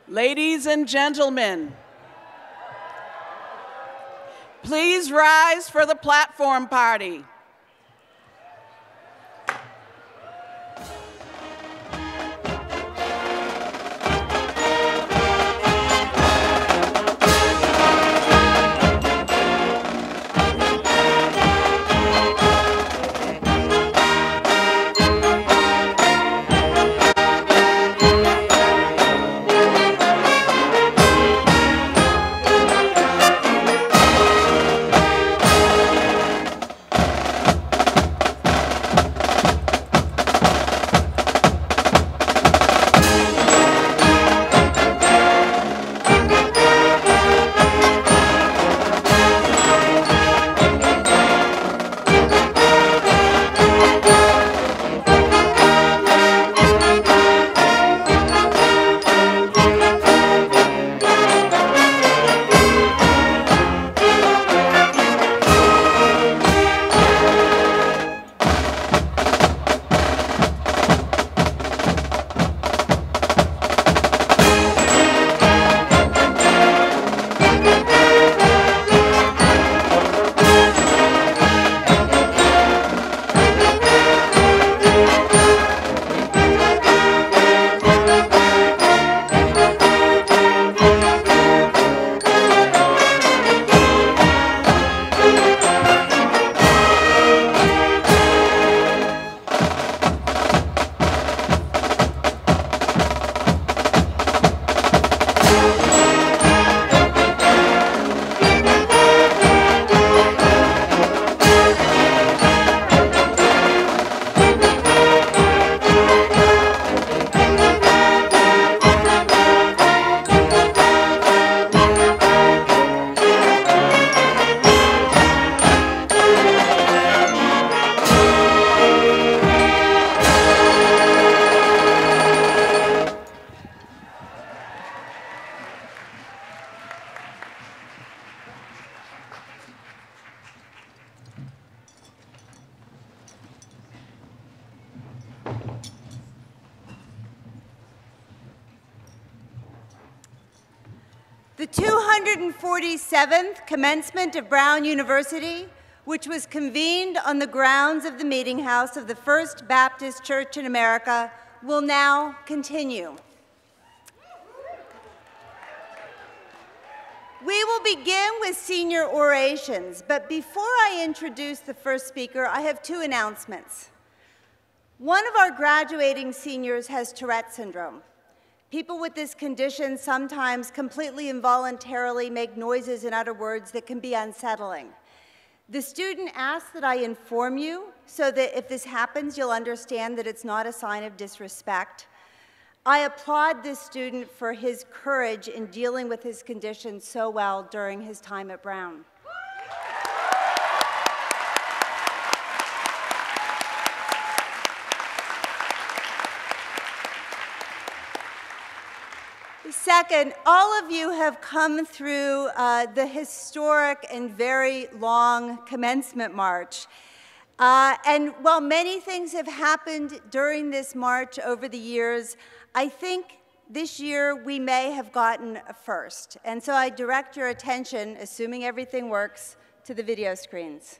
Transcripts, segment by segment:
Ladies and gentlemen, please rise for the platform party. The 247th commencement of Brown University, which was convened on the grounds of the Meeting House of the First Baptist Church in America, will now continue. We will begin with senior orations, but before I introduce the first speaker, I have two announcements. One of our graduating seniors has Tourette syndrome. People with this condition sometimes completely involuntarily make noises and utter words that can be unsettling. The student asks that I inform you so that if this happens, you'll understand that it's not a sign of disrespect. I applaud this student for his courage in dealing with his condition so well during his time at Brown. Second, all of you have come through the historic and very long commencement march. And while many things have happened during this march over the years, I think this year we may have gotten a first. And so I direct your attention, assuming everything works, to the video screens.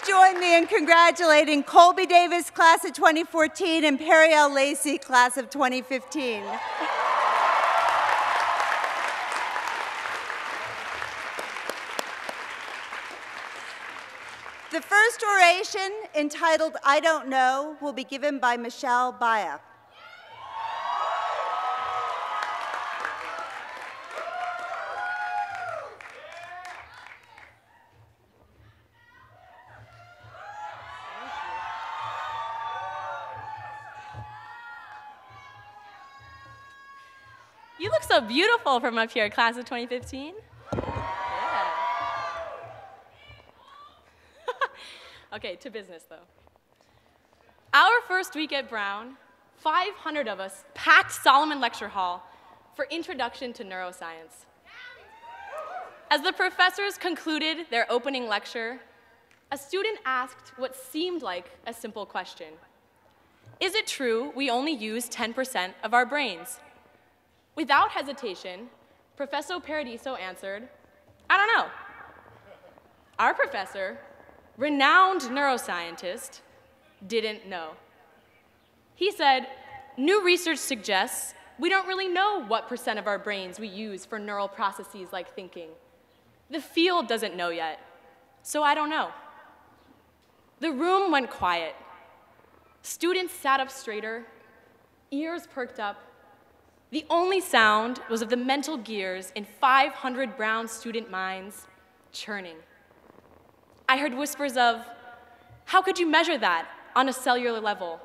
Join me in congratulating Colby Davis, class of 2014, and Periel Lacey, class of 2015. The first oration, entitled I Don't Know, will be given by Michelle Baya. You look so beautiful from up here, class of 2015. Yeah. Okay, to business though. Our first week at Brown, 500 of us packed Solomon Lecture Hall for Introduction to Neuroscience. As the professors concluded their opening lecture, a student asked what seemed like a simple question. Is it true we only use 10% of our brains? Without hesitation, Professor Paradiso answered, I don't know. Our professor, renowned neuroscientist, didn't know. He said, new research suggests we don't really know what % of our brains we use for neural processes like thinking. The field doesn't know yet, so I don't know. The room went quiet. Students sat up straighter, ears perked up. The only sound was of the mental gears in 500 Brown student minds churning. I heard whispers of, how could you measure that on a cellular level?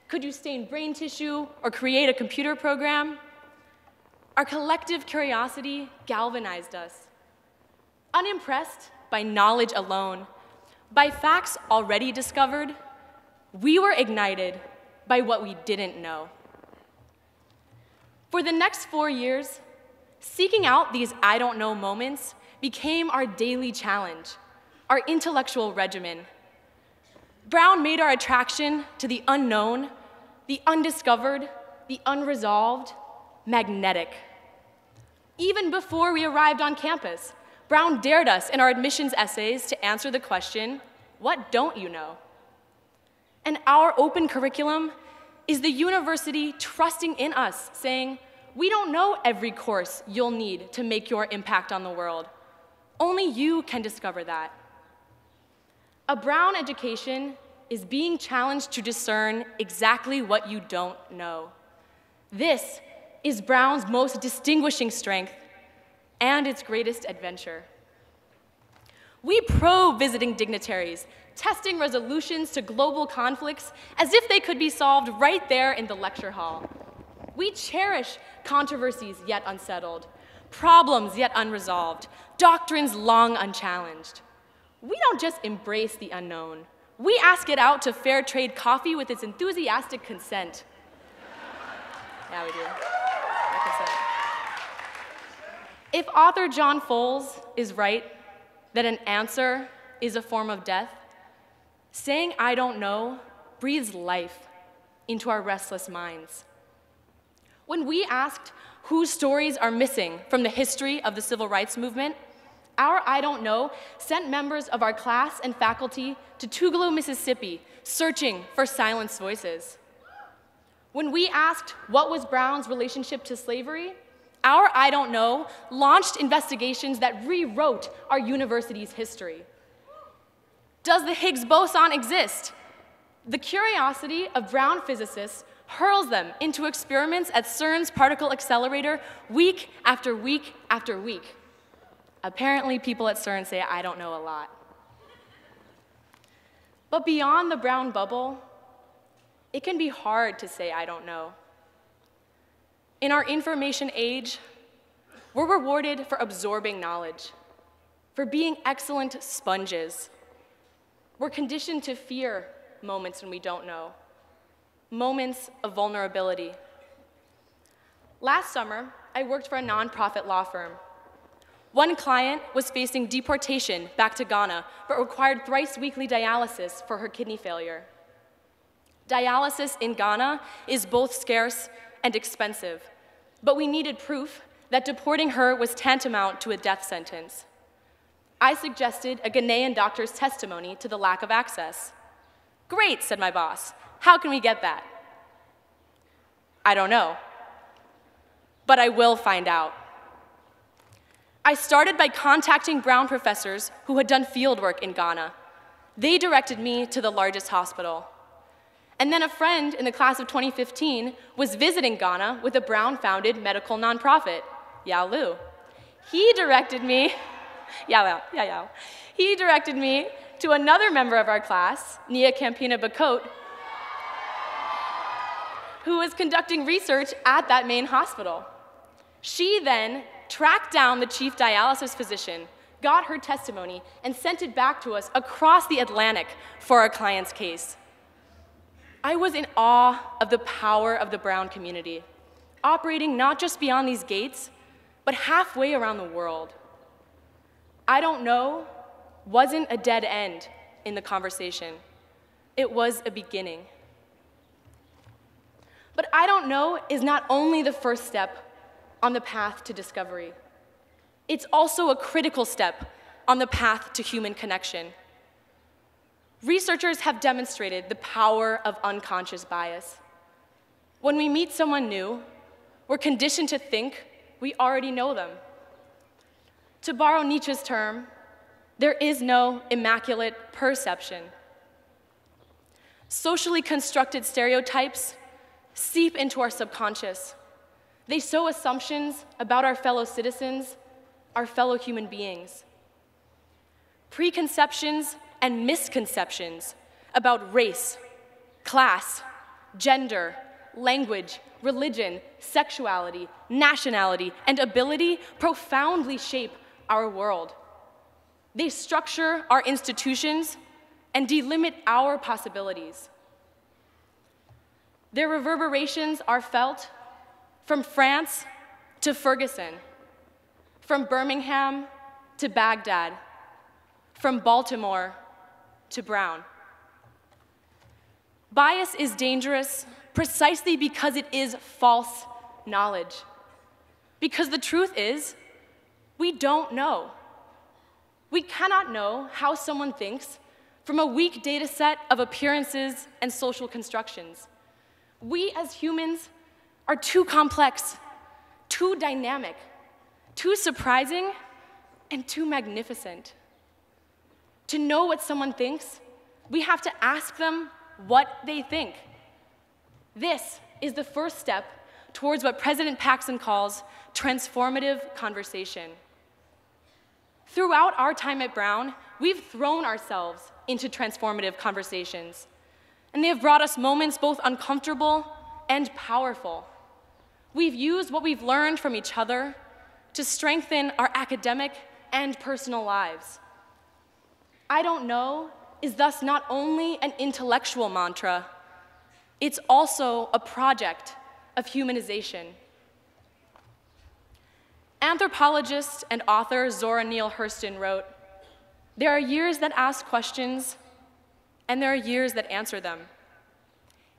Could you stain brain tissue or create a computer program? Our collective curiosity galvanized us. Unimpressed by knowledge alone, by facts already discovered, we were ignited by what we didn't know. For the next 4 years, seeking out these I don't know moments became our daily challenge, our intellectual regimen. Brown made our attraction to the unknown, the undiscovered, the unresolved, magnetic. Even before we arrived on campus, Brown dared us in our admissions essays to answer the question, what don't you know? And our open curriculum is the university trusting in us, saying, we don't know every course you'll need to make your impact on the world. Only you can discover that. A Brown education is being challenged to discern exactly what you don't know. This is Brown's most distinguishing strength and its greatest adventure. We probe visiting dignitaries, testing resolutions to global conflicts as if they could be solved right there in the lecture hall. We cherish controversies yet unsettled, problems yet unresolved, doctrines long unchallenged. We don't just embrace the unknown. We ask it out to fair trade coffee with its enthusiastic consent. Yeah, we do. Consent. If author John Foles is right that an answer is a form of death, saying I don't know breathes life into our restless minds. When we asked whose stories are missing from the history of the civil rights movement, our I don't know sent members of our class and faculty to Tougaloo, Mississippi, searching for silenced voices. When we asked what was Brown's relationship to slavery, our I don't know launched investigations that rewrote our university's history. Does the Higgs boson exist? The curiosity of Brown physicists hurls them into experiments at CERN's particle accelerator week after week after week. Apparently, people at CERN say, I don't know a lot. But beyond the Brown bubble, it can be hard to say I don't know. In our information age, we're rewarded for absorbing knowledge, for being excellent sponges. We're conditioned to fear moments when we don't know, moments of vulnerability. Last summer, I worked for a nonprofit law firm. One client was facing deportation back to Ghana, but required thrice-weekly dialysis for her kidney failure. Dialysis in Ghana is both scarce and expensive, but we needed proof that deporting her was tantamount to a death sentence. I suggested a Ghanaian doctor's testimony to the lack of access. Great, said my boss. How can we get that? I don't know, but I will find out. I started by contacting Brown professors who had done fieldwork in Ghana. They directed me to the largest hospital. And then a friend in the class of 2015 was visiting Ghana with a Brown-founded medical nonprofit, Yao Lu. He directed me to another member of our class, Nia Campina Bakot, who was conducting research at that main hospital. She then tracked down the chief dialysis physician, got her testimony and sent it back to us across the Atlantic for our client's case. I was in awe of the power of the Brown community, operating not just beyond these gates, but halfway around the world. I don't know wasn't a dead end in the conversation. It was a beginning. But I don't know is not only the first step on the path to discovery. It's also a critical step on the path to human connection. Researchers have demonstrated the power of unconscious bias. When we meet someone new, we're conditioned to think we already know them. To borrow Nietzsche's term, there is no immaculate perception. Socially constructed stereotypes seep into our subconscious. They sow assumptions about our fellow citizens, our fellow human beings. Preconceptions and misconceptions about race, class, gender, language, religion, sexuality, nationality, and ability profoundly shape our world. They structure our institutions and delimit our possibilities. Their reverberations are felt from France to Ferguson, from Birmingham to Baghdad, from Baltimore to Brown. Bias is dangerous precisely because it is false knowledge. Because the truth is, we don't know. We cannot know how someone thinks from a weak data set of appearances and social constructions. We as humans are too complex, too dynamic, too surprising, and too magnificent. To know what someone thinks, we have to ask them what they think. This is the first step towards what President Paxson calls transformative conversation. Throughout our time at Brown, we've thrown ourselves into transformative conversations, and they have brought us moments both uncomfortable and powerful. We've used what we've learned from each other to strengthen our academic and personal lives. I don't know is thus not only an intellectual mantra, it's also a project of humanization. Anthropologist and author Zora Neale Hurston wrote, "There are years that ask questions, and there are years that answer them."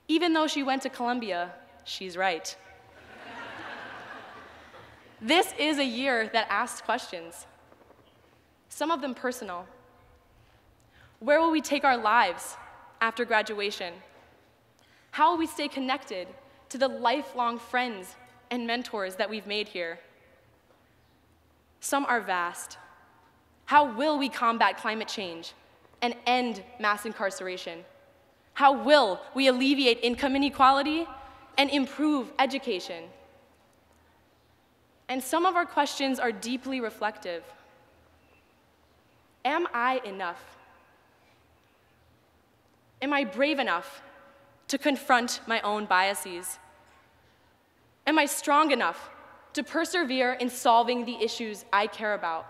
Even though she went to Columbia, she's right. This is a year that asks questions, some of them personal. Where will we take our lives after graduation? How will we stay connected to the lifelong friends and mentors that we've made here? Some are vast. How will we combat climate change and end mass incarceration? How will we alleviate income inequality and improve education? And some of our questions are deeply reflective. Am I enough? Am I brave enough to confront my own biases? Am I strong enough to persevere in solving the issues I care about?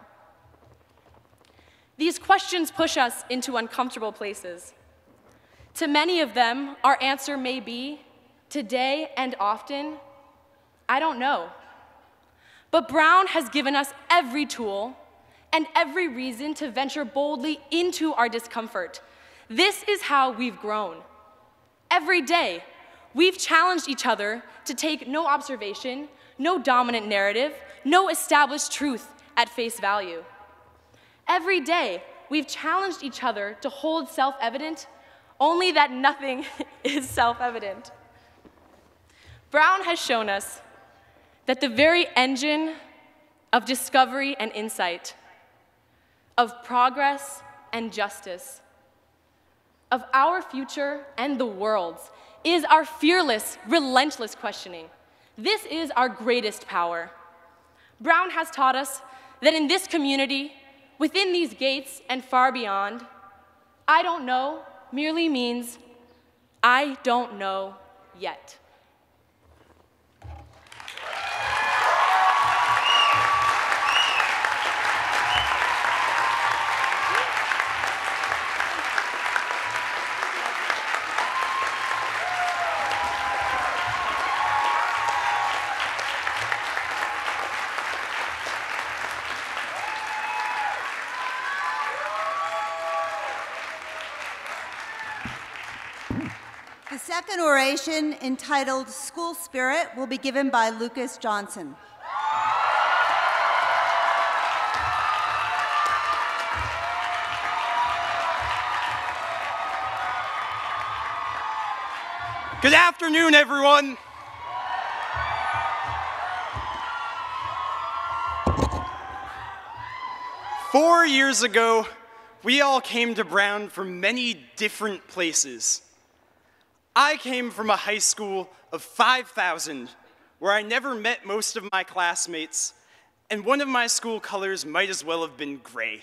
These questions push us into uncomfortable places. To many of them, our answer may be, today and often, I don't know. But Brown has given us every tool and every reason to venture boldly into our discomfort. This is how we've grown. Every day, we've challenged each other to take no observation, no dominant narrative, no established truth at face value. Every day, we've challenged each other to hold self-evident only that nothing is self-evident. Brown has shown us that the very engine of discovery and insight, of progress and justice, of our future and the world's, is our fearless, relentless questioning. This is our greatest power. Brown has taught us that in this community, within these gates and far beyond, I don't know merely means I don't know yet. second oration, entitled School Spirit, will be given by Lucas Johnson. Good afternoon, everyone. Four years ago, we all came to Brown from many different places. I came from a high school of 5,000, where I never met most of my classmates, and one of my school colors might as well have been gray.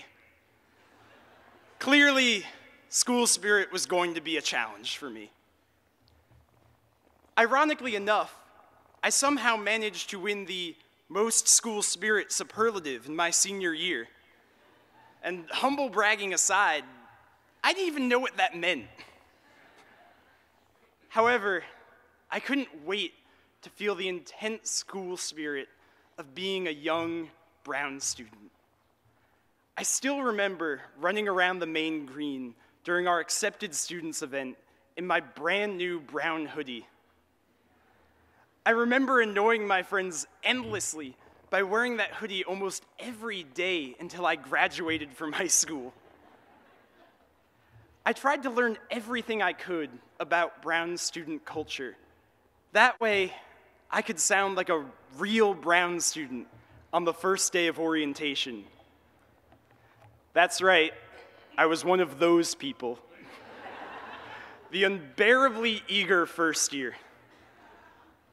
Clearly, school spirit was going to be a challenge for me. Ironically enough, I somehow managed to win the most school spirit superlative in my senior year. And humble bragging aside, I didn't even know what that meant. However, I couldn't wait to feel the intense school spirit of being a young Brown student. I still remember running around the main green during our accepted students event in my brand new brown hoodie. I remember annoying my friends endlessly by wearing that hoodie almost every day until I graduated from high school. I tried to learn everything I could about Brown student culture. That way, I could sound like a real Brown student on the first day of orientation. That's right, I was one of those people. The unbearably eager first year.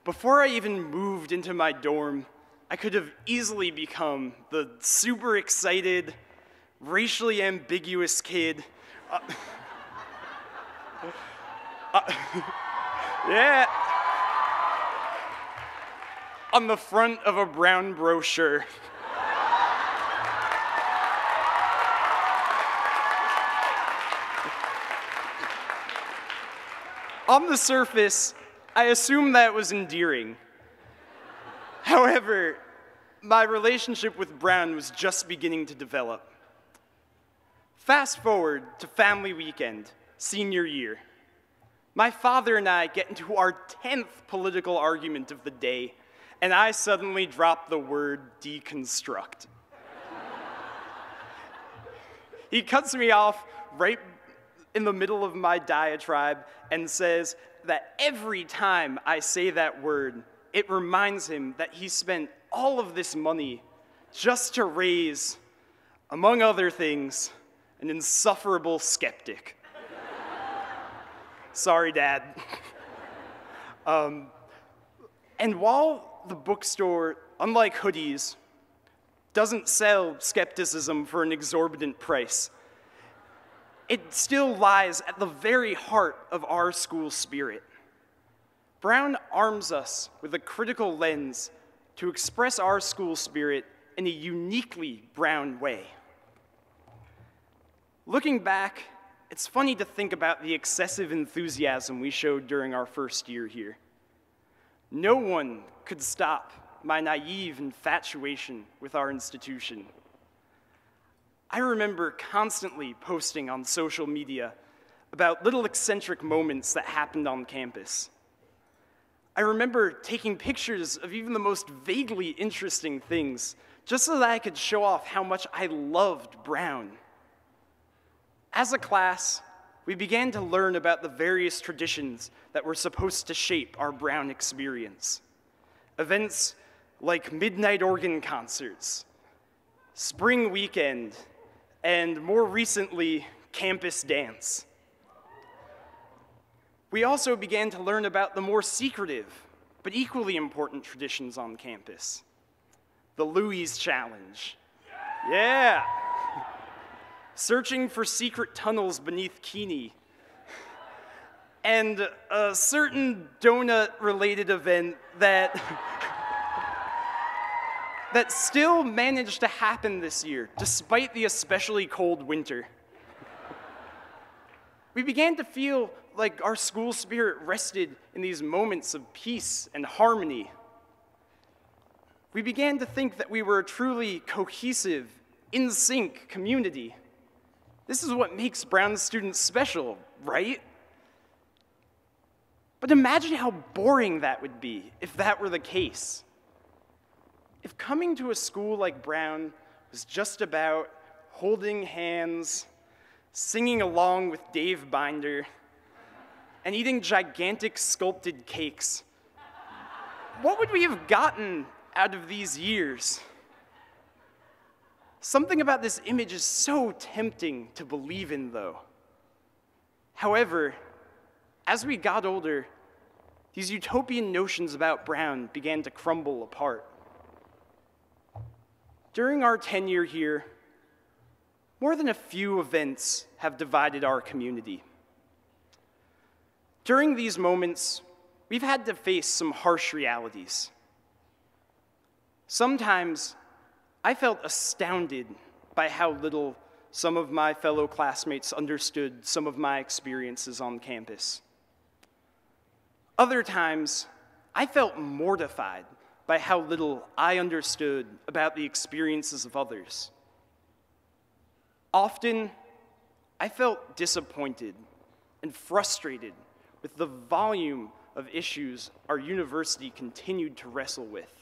Before I even moved into my dorm, I could have easily become the super excited, racially ambiguous kid. Yeah. On the front of a Brown brochure. On the surface, I assume that was endearing. However, my relationship with Brown was just beginning to develop. Fast forward to family weekend, senior year. My father and I get into our 10th political argument of the day, and I suddenly drop the word deconstruct. He cuts me off right in the middle of my diatribe and says that every time I say that word, it reminds him that he spent all of this money just to raise, among other things, an insufferable skeptic. Sorry, Dad. And while the bookstore, unlike hoodies, doesn't sell skepticism for an exorbitant price, it still lies at the very heart of our school spirit. Brown arms us with a critical lens to express our school spirit in a uniquely Brown way. Looking back, it's funny to think about the excessive enthusiasm we showed during our first year here. No one could stop my naive infatuation with our institution. I remember constantly posting on social media about little eccentric moments that happened on campus. I remember taking pictures of even the most vaguely interesting things just so that I could show off how much I loved Brown. As a class, we began to learn about the various traditions that were supposed to shape our Brown experience. Events like midnight organ concerts, spring weekend, and more recently, campus dance. We also began to learn about the more secretive, but equally important traditions on campus. The Louis Challenge. Yeah. Searching for secret tunnels beneath Keeney. And a certain donut-related event that that still managed to happen this year, despite the especially cold winter. We began to feel like our school spirit rested in these moments of peace and harmony. We began to think that we were a truly cohesive, in-sync community. This is what makes Brown students special, right? But imagine how boring that would be if that were the case. If coming to a school like Brown was just about holding hands, singing along with Dave Binder, and eating gigantic sculpted cakes, what would we have gotten out of these years? Something about this image is so tempting to believe in, though. However, as we got older, these utopian notions about Brown began to crumble apart. During our tenure here, more than a few events have divided our community. During these moments, we've had to face some harsh realities. Sometimes, I felt astounded by how little some of my fellow classmates understood some of my experiences on campus. Other times, I felt mortified by how little I understood about the experiences of others. Often, I felt disappointed and frustrated with the volume of issues our university continued to wrestle with.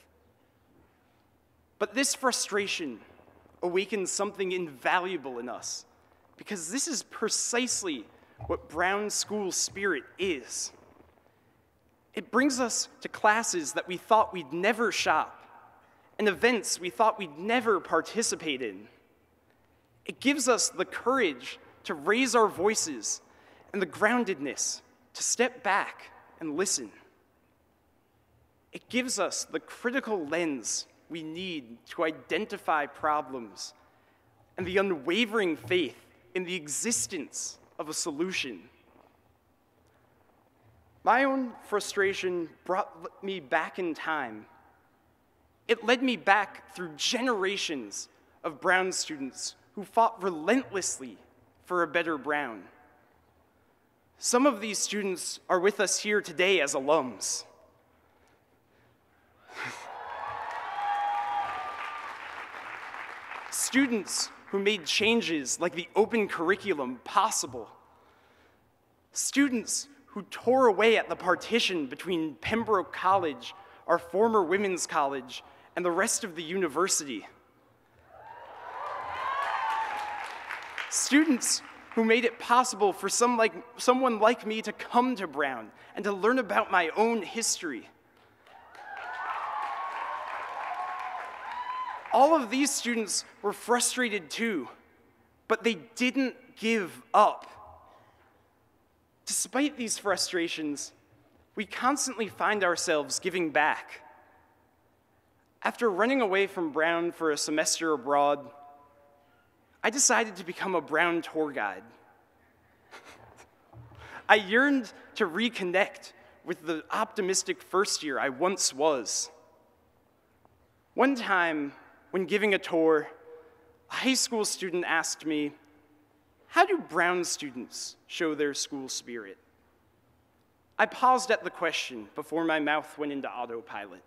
But this frustration awakens something invaluable in us, because this is precisely what Brown School spirit is. It brings us to classes that we thought we'd never shop, and events we thought we'd never participate in. It gives us the courage to raise our voices and the groundedness to step back and listen. It gives us the critical lens we need to identify problems and the unwavering faith in the existence of a solution. My own frustration brought me back in time. It led me back through generations of Brown students who fought relentlessly for a better Brown. Some of these students are with us here today as alums. Students who made changes like the open curriculum possible. Students who tore away at the partition between Pembroke College, our former women's college, and the rest of the university. Students who made it possible for someone like me to come to Brown and to learn about my own history. All of these students were frustrated too, but they didn't give up. Despite these frustrations, we constantly find ourselves giving back. After running away from Brown for a semester abroad, I decided to become a Brown tour guide. I yearned to reconnect with the optimistic first year I once was. One time, when giving a tour, a high school student asked me, "How do Brown students show their school spirit?" I paused at the question before my mouth went into autopilot.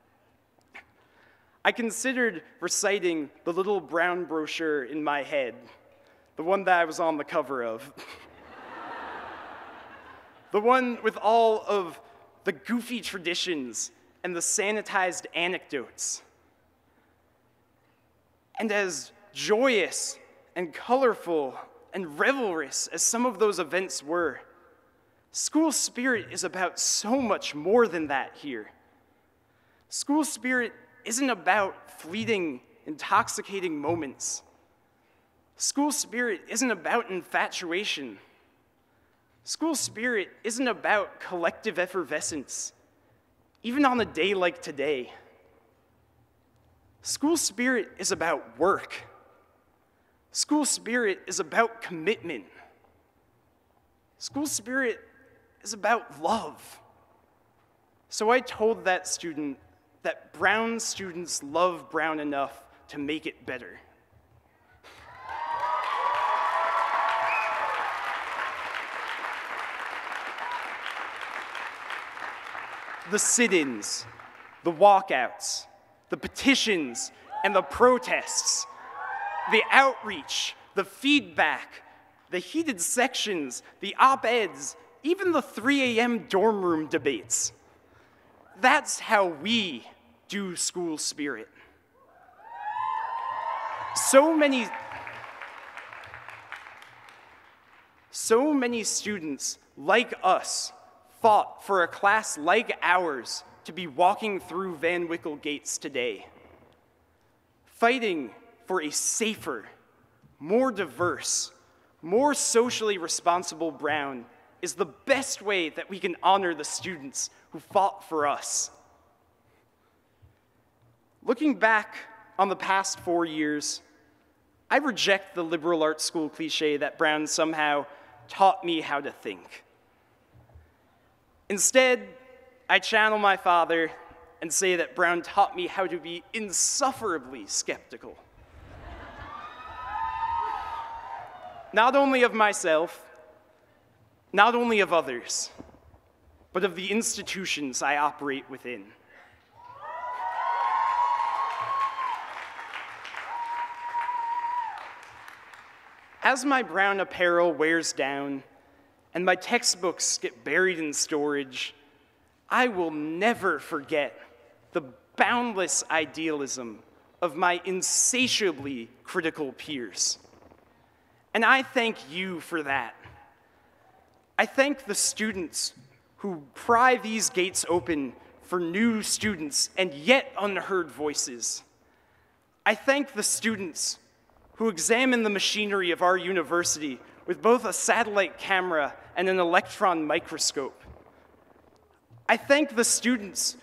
I considered reciting the little brown brochure in my head, the one that I was on the cover of. The one with all of the goofy traditions and the sanitized anecdotes. And as joyous and colorful and revelrous as some of those events were, school spirit is about so much more than that here. School spirit isn't about fleeting, intoxicating moments. School spirit isn't about infatuation. School spirit isn't about collective effervescence, even on a day like today. School spirit is about work. School spirit is about commitment. School spirit is about love. So I told that student that Brown students love Brown enough to make it better. The sit-ins, the walkouts, the petitions, and the protests, the outreach, the feedback, the heated sections, the op-eds, even the 3 a.m. dorm room debates. That's how we do school spirit. So many students like us fought for a class like ours to be walking through Van Wickle gates today, fighting for a safer, more diverse, more socially responsible Brown is the best way that we can honor the students who fought for us. Looking back on the past 4 years, I reject the liberal arts school cliche that Brown somehow taught me how to think. Instead, I channel my father and say that Brown taught me how to be insufferably skeptical. Not only of myself, not only of others, but of the institutions I operate within. As my Brown apparel wears down and my textbooks get buried in storage, I will never forget the boundless idealism of my insatiably critical peers. And I thank you for that. I thank the students who pry these gates open for new students and yet unheard voices. I thank the students who examine the machinery of our university with both a satellite camera and an electron microscope. I thank the students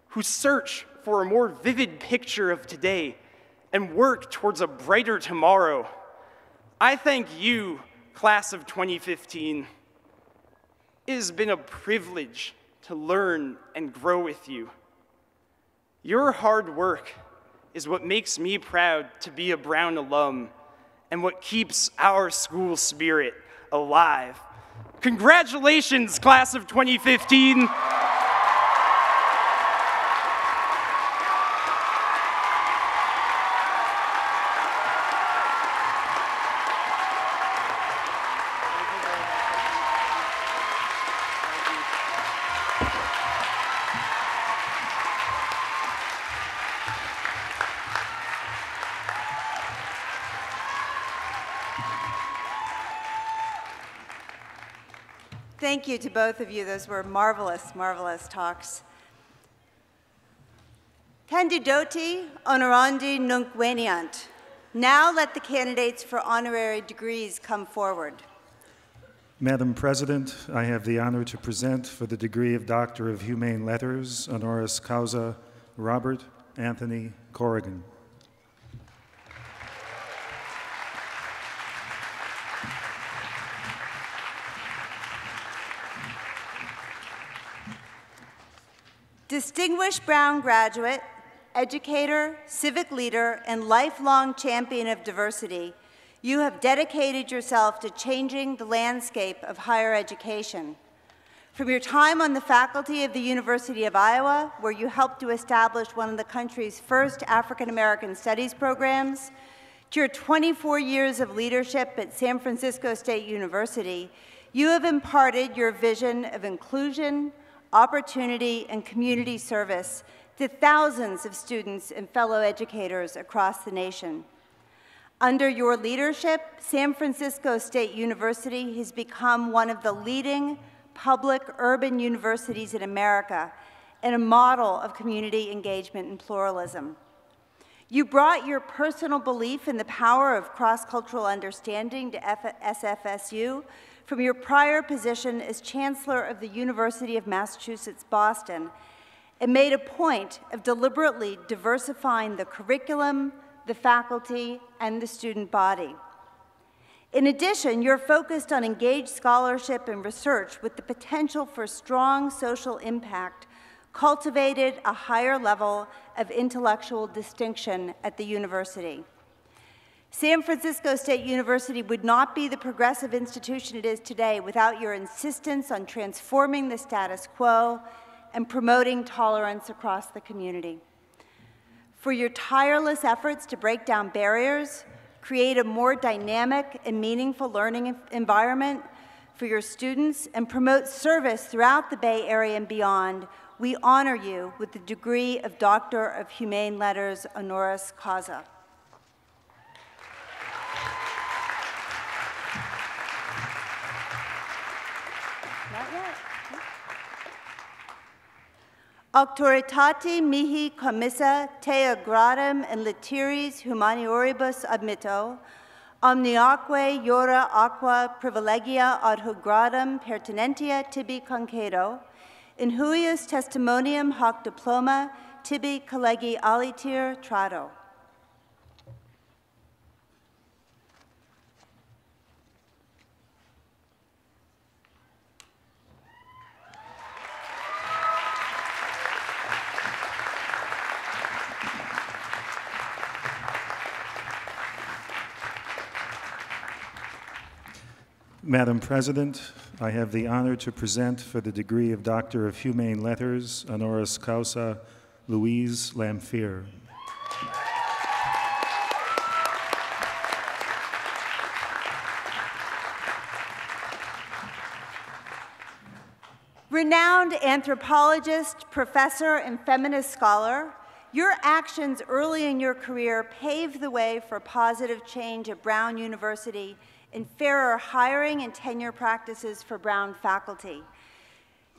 who search for a more vivid picture of today and work towards a brighter tomorrow. I thank you, class of 2015. It has been a privilege to learn and grow with you. Your hard work is what makes me proud to be a Brown alum and what keeps our school spirit alive. Congratulations, class of 2015. Thank you to both of you. Those were marvelous, marvelous talks. Candidoti honorandi nunc veniant. Now let the candidates for honorary degrees come forward. Madam President, I have the honor to present for the degree of Doctor of Humane Letters, honoris causa, Robert Anthony Corrigan. Distinguished Brown graduate, educator, civic leader, and lifelong champion of diversity, you have dedicated yourself to changing the landscape of higher education. From your time on the faculty of the University of Iowa, where you helped to establish one of the country's first African American studies programs, to your 24 years of leadership at San Francisco State University, you have imparted your vision of inclusion, opportunity, and community service to thousands of students and fellow educators across the nation. Under your leadership, San Francisco State University has become one of the leading public urban universities in America and a model of community engagement and pluralism. You brought your personal belief in the power of cross-cultural understanding to SFSU from your prior position as Chancellor of the University of Massachusetts, Boston, and made a point of deliberately diversifying the curriculum, the faculty, and the student body. In addition, you're focused on engaged scholarship and research with the potential for strong social impact, cultivated a higher level of intellectual distinction at the university. San Francisco State University would not be the progressive institution it is today without your insistence on transforming the status quo and promoting tolerance across the community. For your tireless efforts to break down barriers, create a more dynamic and meaningful learning environment, for your students and promote service throughout the Bay Area and beyond, we honor you with the degree of Doctor of Humane Letters honoris causa. Not yet. Auctoritate mihi commissa tea gradum in literis humanioribus admitto, omniaque iura aqua privilegia ad hoc gradum pertinentia tibi concedo, in huius testimonium hoc diploma tibi collegi aliter trado. Madam President, I have the honor to present for the degree of Doctor of Humane Letters, honoris causa, Louise Lamphere. Renowned anthropologist, professor, and feminist scholar, your actions early in your career paved the way for positive change at Brown University and fairer hiring and tenure practices for Brown faculty.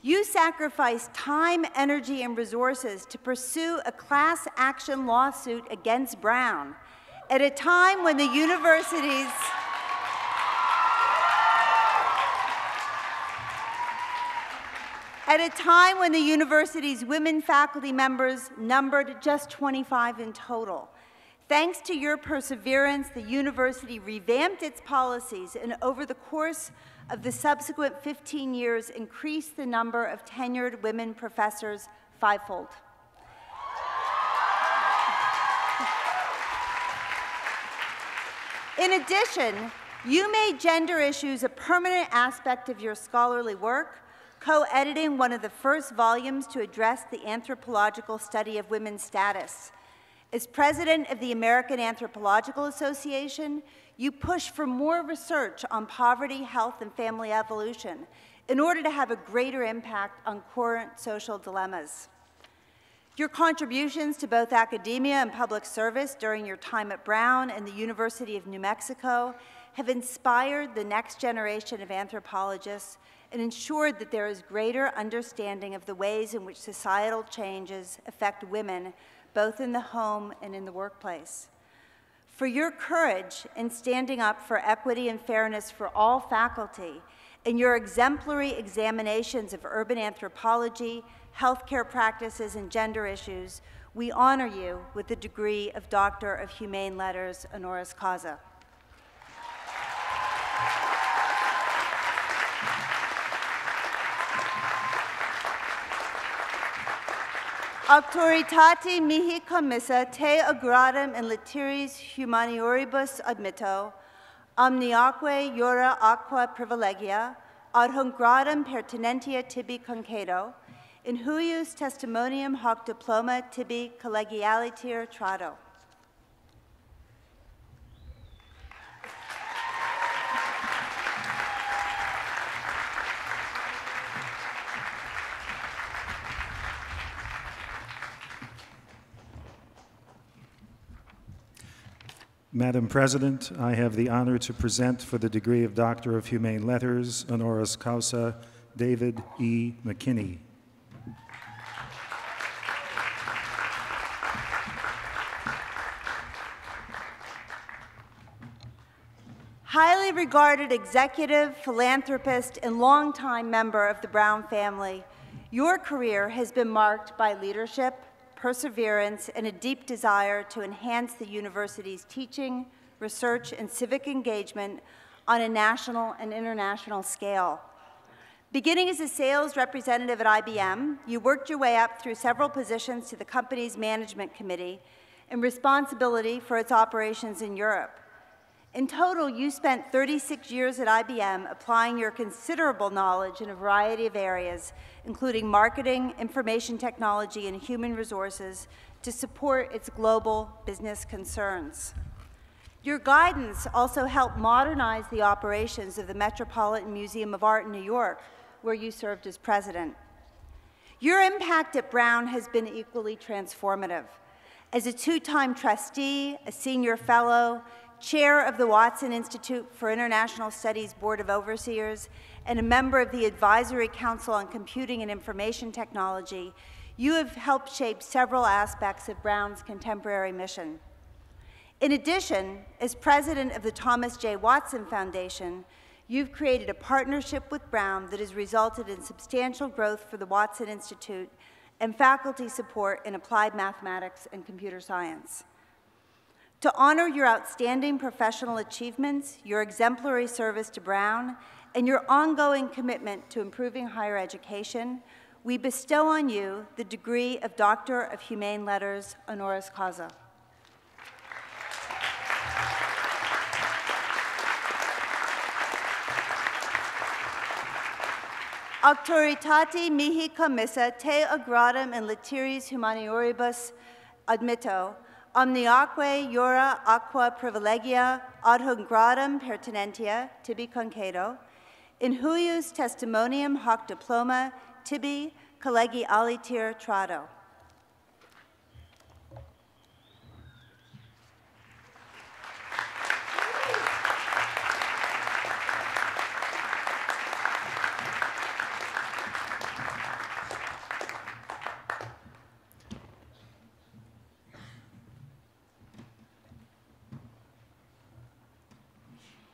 You sacrificed time, energy, and resources to pursue a class action lawsuit against Brown at a time when the university's women faculty members numbered just 25 in total. Thanks to your perseverance, the university revamped its policies and over the course of the subsequent 15 years increased the number of tenured women professors fivefold. In addition, you made gender issues a permanent aspect of your scholarly work, co-editing one of the first volumes to address the anthropological study of women's status. As president of the American Anthropological Association, you push for more research on poverty, health, and family evolution in order to have a greater impact on current social dilemmas. Your contributions to both academia and public service during your time at Brown and the University of New Mexico have inspired the next generation of anthropologists and ensured that there is greater understanding of the ways in which societal changes affect women both in the home and in the workplace. For your courage in standing up for equity and fairness for all faculty, and your exemplary examinations of urban anthropology, healthcare practices, and gender issues, we honor you with the degree of Doctor of Humane Letters honoris causa. Auctoritate mihi commissa te agradum in literis humanioribus admitto, omniaque iura aqua privilegia, ad hoc gradum pertinentia tibi concedo, in huius testimonium hoc diploma tibi collegialiter trado. Madam President, I have the honor to present for the degree of Doctor of Humane Letters, honoris causa, David E. McKinney. Highly regarded executive, philanthropist, and longtime member of the Brown family, your career has been marked by leadership, perseverance, and a deep desire to enhance the university's teaching, research, and civic engagement on a national and international scale. Beginning as a sales representative at IBM, you worked your way up through several positions to the company's management committee and responsibility for its operations in Europe. In total, you spent 36 years at IBM applying your considerable knowledge in a variety of areas, including marketing, information technology, and human resources, to support its global business concerns. Your guidance also helped modernize the operations of the Metropolitan Museum of Art in New York, where you served as president. Your impact at Brown has been equally transformative. As a two-time trustee, a senior fellow, chair of the Watson Institute for International Studies Board of Overseers, and a member of the Advisory Council on Computing and Information Technology, you have helped shape several aspects of Brown's contemporary mission. In addition, as president of the Thomas J. Watson Foundation, you've created a partnership with Brown that has resulted in substantial growth for the Watson Institute and faculty support in applied mathematics and computer science. To honor your outstanding professional achievements, your exemplary service to Brown, and your ongoing commitment to improving higher education, we bestow on you the degree of Doctor of Humane Letters honoris causa. Auctoritate mihi commissa te agradum in literis humanioribus admitto, omniaque jura aqua privilegia ad hoc gradum pertinentia tibi concedo, in huius testimonium hoc diploma tibi collegi aliter trado.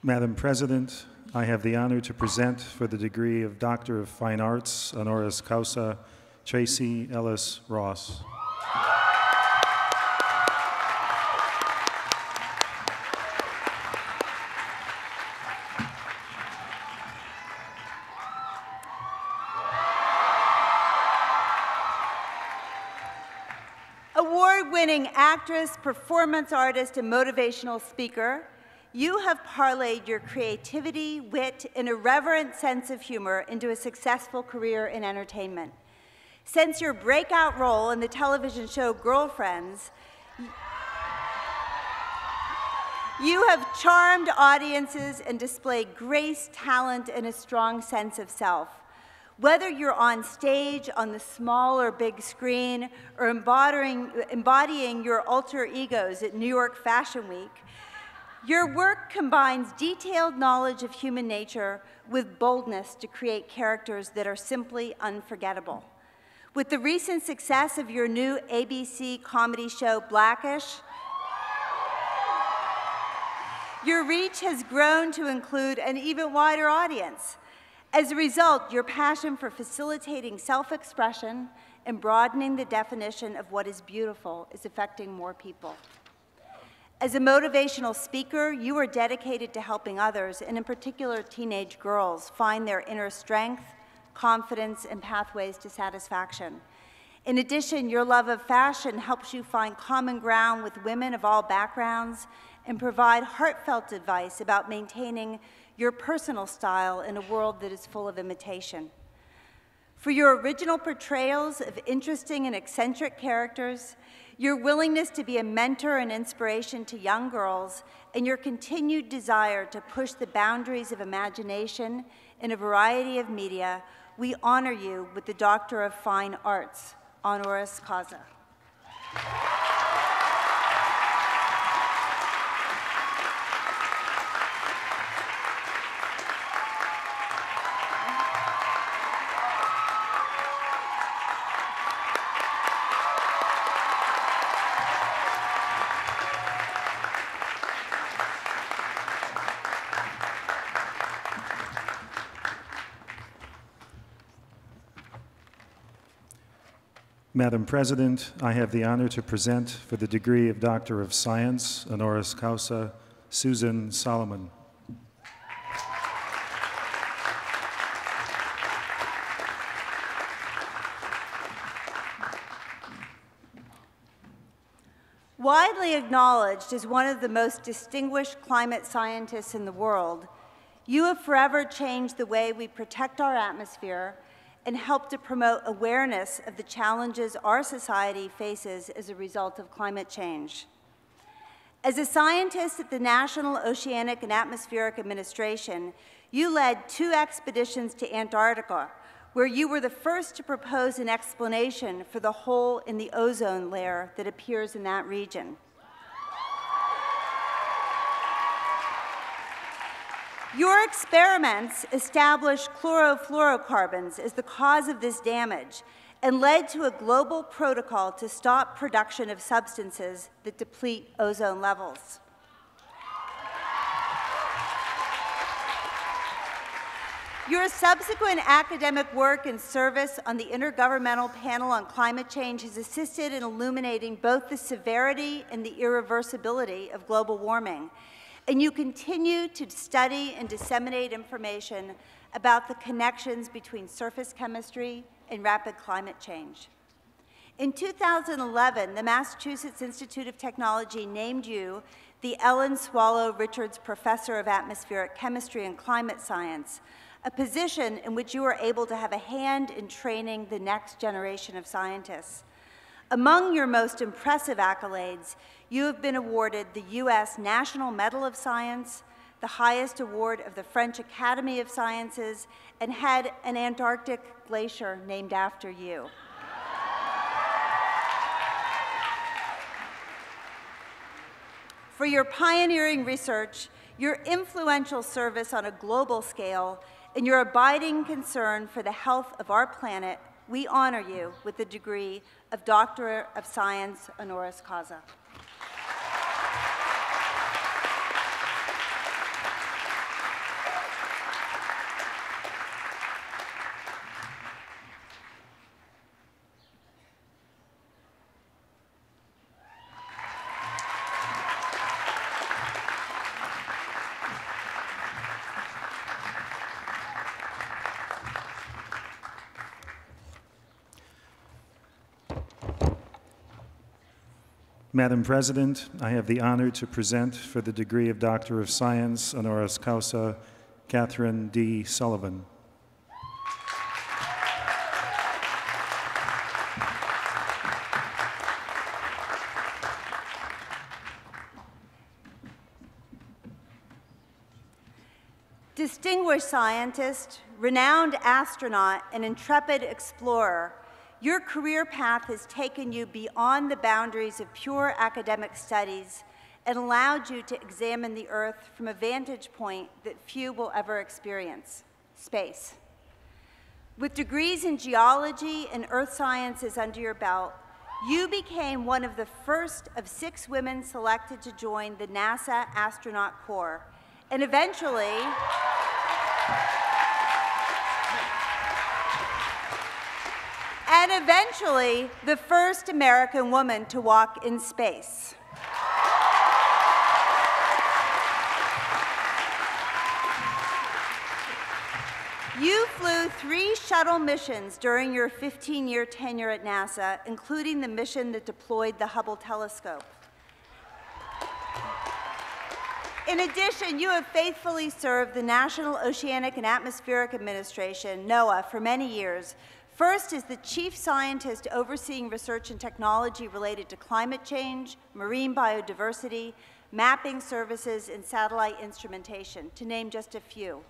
Madam President, I have the honor to present for the degree of Doctor of Fine Arts honoris causa Tracy Ellis Ross. Award-winning actress, performance artist, and motivational speaker, you have parlayed your creativity, wit, and irreverent sense of humor into a successful career in entertainment. Since your breakout role in the television show Girlfriends, you have charmed audiences and displayed grace, talent, and a strong sense of self. Whether you're on stage, on the small or big screen, or embodying your alter egos at New York Fashion Week, your work combines detailed knowledge of human nature with boldness to create characters that are simply unforgettable. With the recent success of your new ABC comedy show, Blackish, your reach has grown to include an even wider audience. As a result, your passion for facilitating self-expression and broadening the definition of what is beautiful is affecting more people. As a motivational speaker, you are dedicated to helping others, and in particular teenage girls, find their inner strength, confidence, and pathways to satisfaction. In addition, your love of fashion helps you find common ground with women of all backgrounds and provide heartfelt advice about maintaining your personal style in a world that is full of imitation. For your original portrayals of interesting and eccentric characters, your willingness to be a mentor and inspiration to young girls, and your continued desire to push the boundaries of imagination in a variety of media, we honor you with the Doctor of Fine Arts, honoris causa. Madam President, I have the honor to present for the degree of Doctor of Science, honoris causa, Susan Solomon. Widely acknowledged as one of the most distinguished climate scientists in the world, you have forever changed the way we protect our atmosphere and help to promote awareness of the challenges our society faces as a result of climate change. As a scientist at the National Oceanic and Atmospheric Administration, you led 2 expeditions to Antarctica, where you were the first to propose an explanation for the hole in the ozone layer that appears in that region. Your experiments established chlorofluorocarbons as the cause of this damage and led to a global protocol to stop production of substances that deplete ozone levels. Your subsequent academic work and service on the Intergovernmental Panel on Climate Change has assisted in illuminating both the severity and the irreversibility of global warming. And you continue to study and disseminate information about the connections between surface chemistry and rapid climate change. In 2011, the Massachusetts Institute of Technology named you the Ellen Swallow Richards Professor of Atmospheric Chemistry and Climate Science, a position in which you are able to have a hand in training the next generation of scientists. Among your most impressive accolades, you have been awarded the U.S. National Medal of Science, the highest award of the French Academy of Sciences, and had an Antarctic glacier named after you. For your pioneering research, your influential service on a global scale, and your abiding concern for the health of our planet, we honor you with the degree of Doctor of Science honoris causa. Madam President, I have the honor to present for the degree of Doctor of Science honoris causa, Catherine D. Sullivan. Distinguished scientist, renowned astronaut, and intrepid explorer, your career path has taken you beyond the boundaries of pure academic studies and allowed you to examine the Earth from a vantage point that few will ever experience: space. With degrees in geology and earth sciences under your belt, you became one of the first of 6 women selected to join the NASA Astronaut Corps, and eventually the first American woman to walk in space. You flew 3 shuttle missions during your 15-year tenure at NASA, including the mission that deployed the Hubble telescope. In addition, you have faithfully served the National Oceanic and Atmospheric Administration, NOAA, for many years, first as the chief scientist overseeing research and technology related to climate change, marine biodiversity, mapping services, and satellite instrumentation, to name just a few.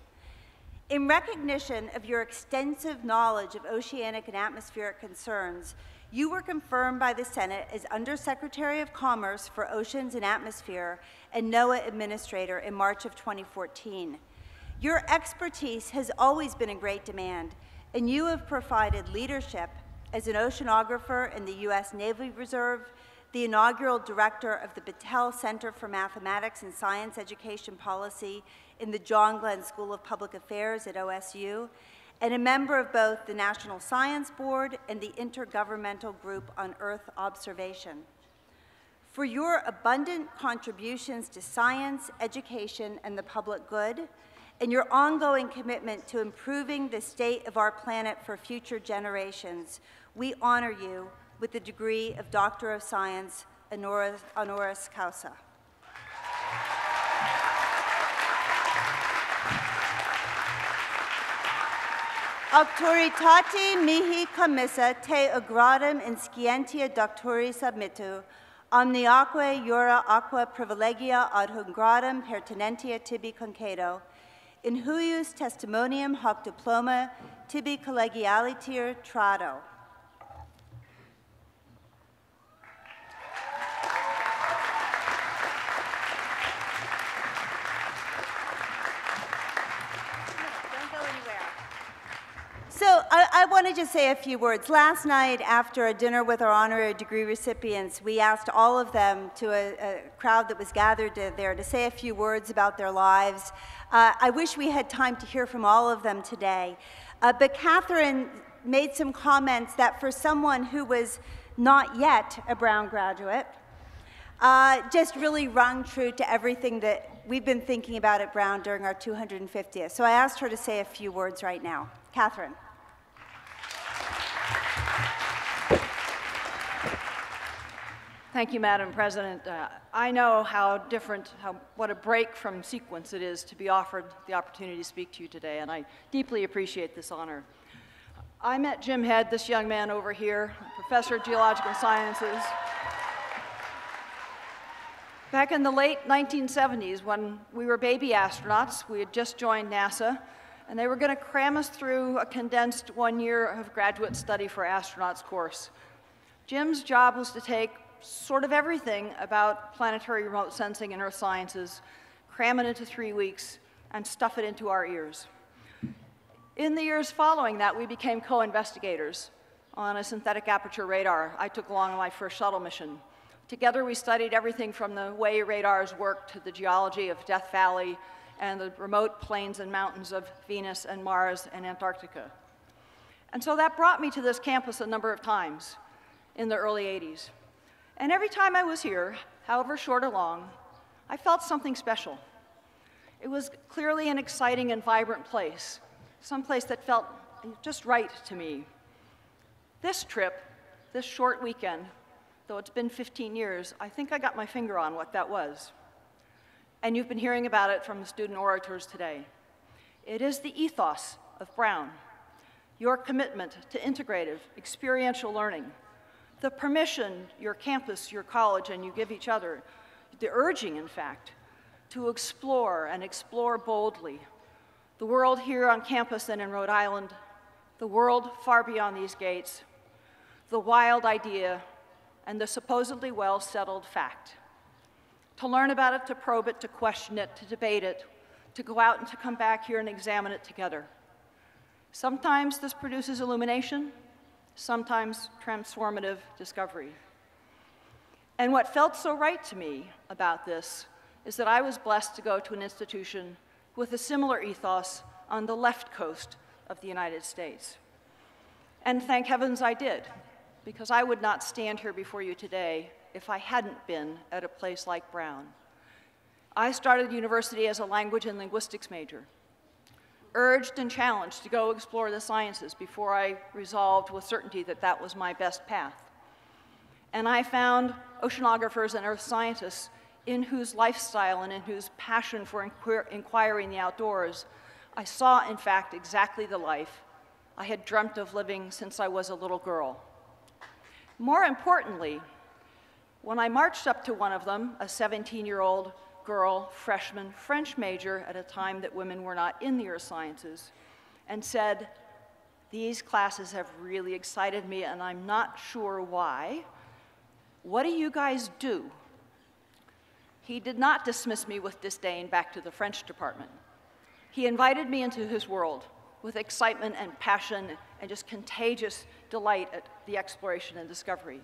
In recognition of your extensive knowledge of oceanic and atmospheric concerns, you were confirmed by the Senate as Undersecretary of Commerce for Oceans and Atmosphere and NOAA Administrator in March of 2014. Your expertise has always been in great demand, and you have provided leadership as an oceanographer in the U.S. Navy Reserve, the inaugural director of the Battelle Center for Mathematics and Science Education Policy in the John Glenn School of Public Affairs at OSU, and a member of both the National Science Board and the Intergovernmental Group on Earth Observation. For your abundant contributions to science, education, and the public good, and your ongoing commitment to improving the state of our planet for future generations, we honor you with the degree of Doctor of Science honoris causa. Auctoritate mihi commissa te agradum in scientia doctori submittu, omniaque jura aqua privilegia ad hum gradum pertinentia tibi concedo, in huius testimonium hoc diploma tibi collegialiter trado. So I want to just say a few words. Last night, after a dinner with our honorary degree recipients, we asked all of them, to a crowd that was gathered there, to say a few words about their lives. I wish we had time to hear from all of them today. But Catherine made some comments that for someone who was not yet a Brown graduate, just really rung true to everything that we've been thinking about at Brown during our 250th. So I asked her to say a few words right now. Catherine. Thank you, Madam President. I know what a break from sequence it is to be offered the opportunity to speak to you today, and I deeply appreciate this honor. I met Jim Head, this young man over here, professor of geological sciences, back in the late 1970s when we were baby astronauts. We had just joined NASA, and they were going to cram us through a condensed 1 year of graduate study for astronauts course. Jim's job was to take sort of everything about planetary remote sensing and earth sciences, cram it into 3 weeks, and stuff it into our ears. In the years following that, we became co-investigators on a synthetic aperture radar I took along on my first shuttle mission. Together, we studied everything from the way radars work to the geology of Death Valley and the remote plains and mountains of Venus and Mars and Antarctica. And so that brought me to this campus a number of times in the early 80s. And every time I was here, however short or long, I felt something special. It was clearly an exciting and vibrant place, some place that felt just right to me. This trip, this short weekend, though it's been 15 years, I think I got my finger on what that was. And you've been hearing about it from the student orators today. It is the ethos of Brown, your commitment to integrative, experiential learning, the permission your campus, your college, and you give each other, the urging, in fact, to explore and explore boldly the world here on campus and in Rhode Island, the world far beyond these gates, the wild idea, and the supposedly well-settled fact. To learn about it, to probe it, to question it, to debate it, to go out and to come back here and examine it together. Sometimes this produces illumination, sometimes transformative discovery. And what felt so right to me about this is that I was blessed to go to an institution with a similar ethos on the left coast of the United States. And thank heavens I did, because I would not stand here before you today if I hadn't been at a place like Brown. I started university as a language and linguistics major, urged and challenged to go explore the sciences before I resolved with certainty that that was my best path. And I found oceanographers and earth scientists in whose lifestyle and in whose passion for inquiring the outdoors, I saw, in fact, exactly the life I had dreamt of living since I was a little girl. More importantly, when I marched up to one of them, a 17-year-old girl, freshman, French major at a time that women were not in the earth sciences, and said, "These classes have really excited me, and I'm not sure why. What do you guys do?" He did not dismiss me with disdain back to the French department. He invited me into his world with excitement and passion and just contagious delight at the exploration and discovery.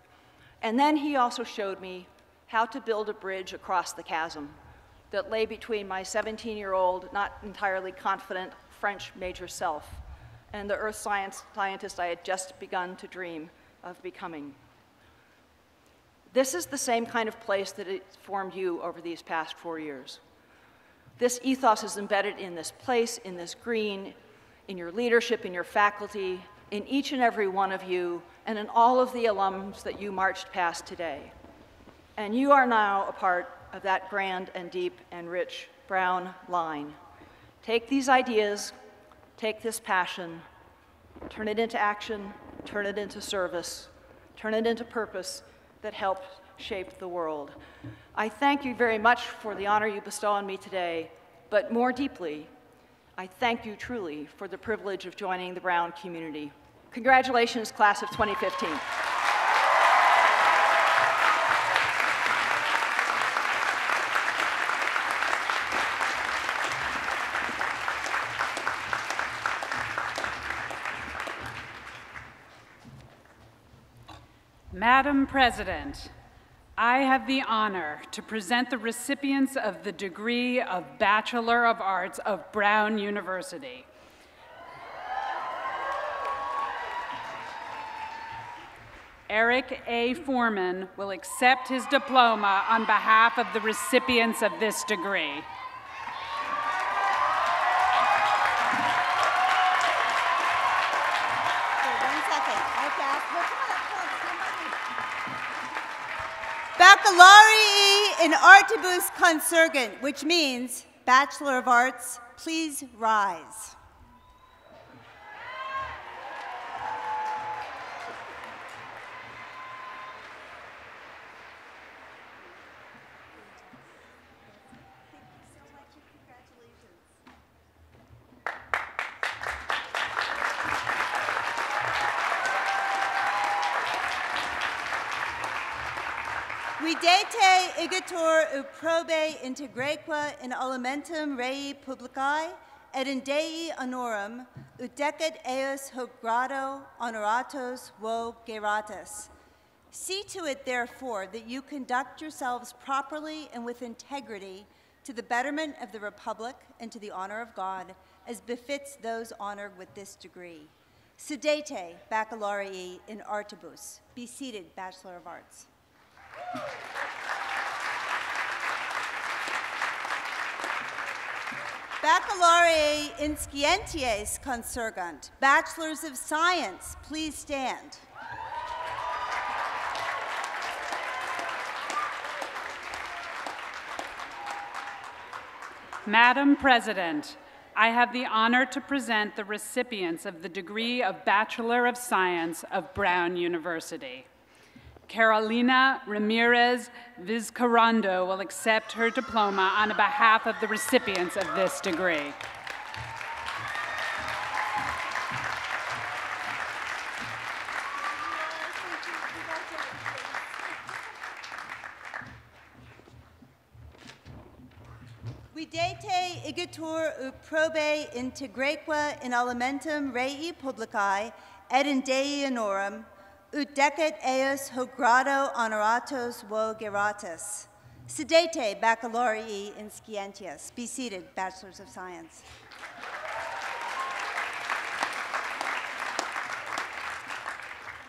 And then he also showed me how to build a bridge across the chasm that lay between my 17-year-old, not entirely confident French major self and the earth scientist I had just begun to dream of becoming. This is the same kind of place that it formed you over these past 4 years. This ethos is embedded in this place, in this green, in your leadership, in your faculty, in each and every one of you, and in all of the alums that you marched past today. And you are now a part of that grand and deep and rich Brown line. Take these ideas, take this passion, turn it into action, turn it into service, turn it into purpose that helps shaped the world. I thank you very much for the honor you bestow on me today, but more deeply, I thank you truly for the privilege of joining the Brown community. Congratulations, class of 2015. Madam President, I have the honor to present the recipients of the degree of Bachelor of Arts of Brown University. Eric A. Foreman will accept his diploma on behalf of the recipients of this degree. Baccalaureate in Artibus Consurgent, which means Bachelor of Arts, please rise. Videte igitur uprobe integraeque in alimentum rei publicae, et in Dei honorum, ut decet eos hoc grado honoratos vo geratus. See to it, therefore, that you conduct yourselves properly and with integrity to the betterment of the Republic and to the honor of God, as befits those honored with this degree. Sedete baccalaureae in artibus. Be seated, Bachelor of Arts. Baccalaureae in Scientiae Consurgant, Bachelors of Science, please stand. Madam President, I have the honor to present the recipients of the degree of Bachelor of Science of Brown University. Carolina Ramirez Vizcarrondo will accept her diploma on behalf of the recipients of this degree. Videte igitur uprobe integraeque in alimentum rei publicae et in Dei honorum, ut decet eos hoc grado honoratos vo geratus. Sedete baccalaureae in Scientias. Be seated, Bachelors of Science.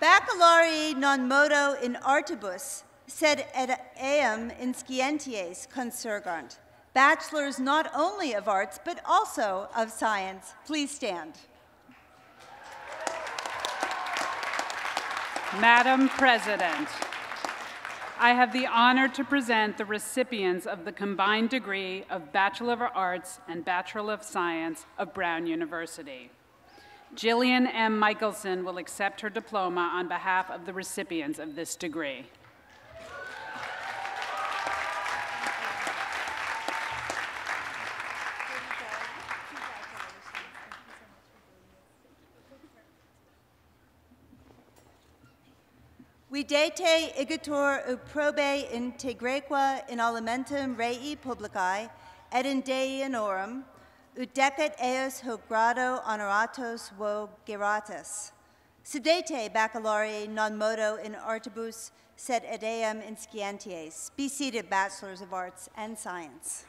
Baccalaureae non modo in artibus, sed et eam in Scientiae consurgant. Bachelors not only of arts, but also of science. Please stand. Madam President, I have the honor to present the recipients of the combined degree of Bachelor of Arts and Bachelor of Science of Brown University. Jillian M. Michelson will accept her diploma on behalf of the recipients of this degree. Videte igitur uprobe integraeque in alimentum rei publicae et in Dei honorum, ut decet eos hoc grado honoratos vo geratus. Sedete baccalaureae non modo in artibus, sed et eam in Scientiae. Be seated, Bachelors of Arts and Science.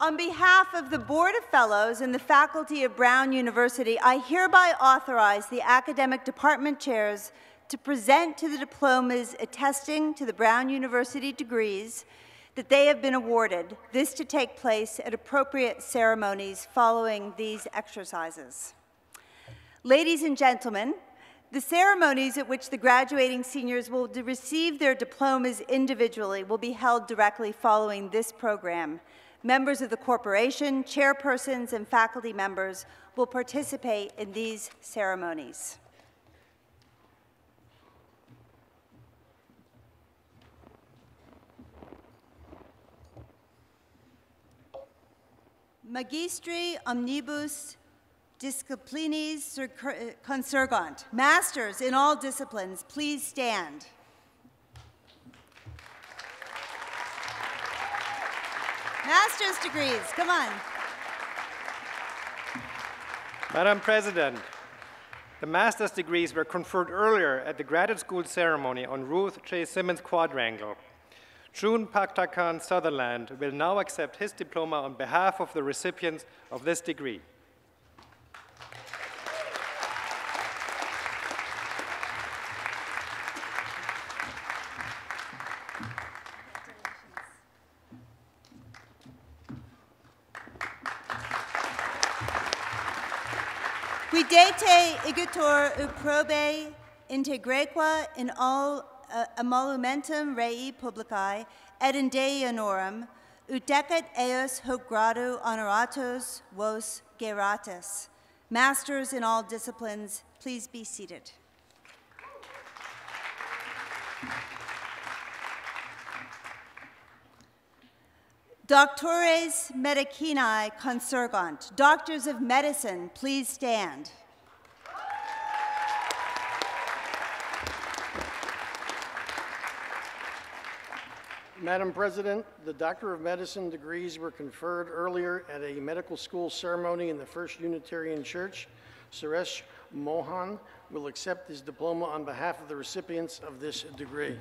On behalf of the Board of Fellows and the faculty of Brown University, I hereby authorize the academic department chairs to present to the diplomas attesting to the Brown University degrees that they have been awarded, this to take place at appropriate ceremonies following these exercises. Ladies and gentlemen, the ceremonies at which the graduating seniors will receive their diplomas individually will be held directly following this program. Members of the corporation, chairpersons, and faculty members will participate in these ceremonies. Magistri omnibus disciplinis consurgant. Masters in all disciplines, please stand. Master's degrees, come on. Madam President, the master's degrees were conferred earlier at the graduate school ceremony on Ruth J. Simmons Quadrangle. June Paktakan Sutherland will now accept his diploma on behalf of the recipients of this degree. Quidete igitur uprobe integrequa in all emolumentum rei publicae et in Dei honorum, ut decet eos hoc gradu honoratos vos geratis. Masters in all disciplines, please be seated. Doctores medicinae consurgant. Doctors of medicine, please stand. Madam President, the Doctor of Medicine degrees were conferred earlier at a medical school ceremony in the First Unitarian Church. Suresh Mohan will accept his diploma on behalf of the recipients of this degree.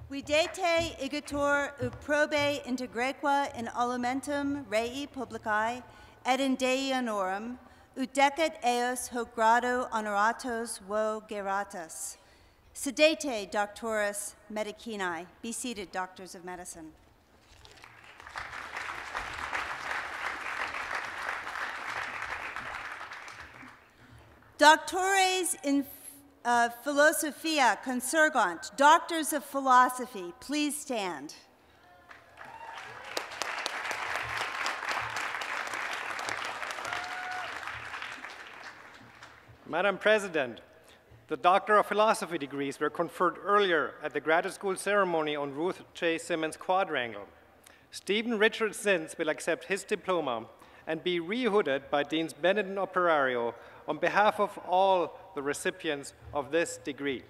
Videte igitur uprobe integrequa in olumentum rei publicae et in Dei honorum, ut decet eos hoc grado honoratos vo geratus. Sedete, doctores medicinae. Be seated, doctors of medicine. Doctores in Philosophia consurgant. Doctors of philosophy, please stand. Madam President, the Doctor of Philosophy degrees were conferred earlier at the graduate school ceremony on Ruth J. Simmons Quadrangle. Stephen Richard Zins will accept his diploma and be rehooded by Deans Bennett and Operario on behalf of all the recipients of this degree.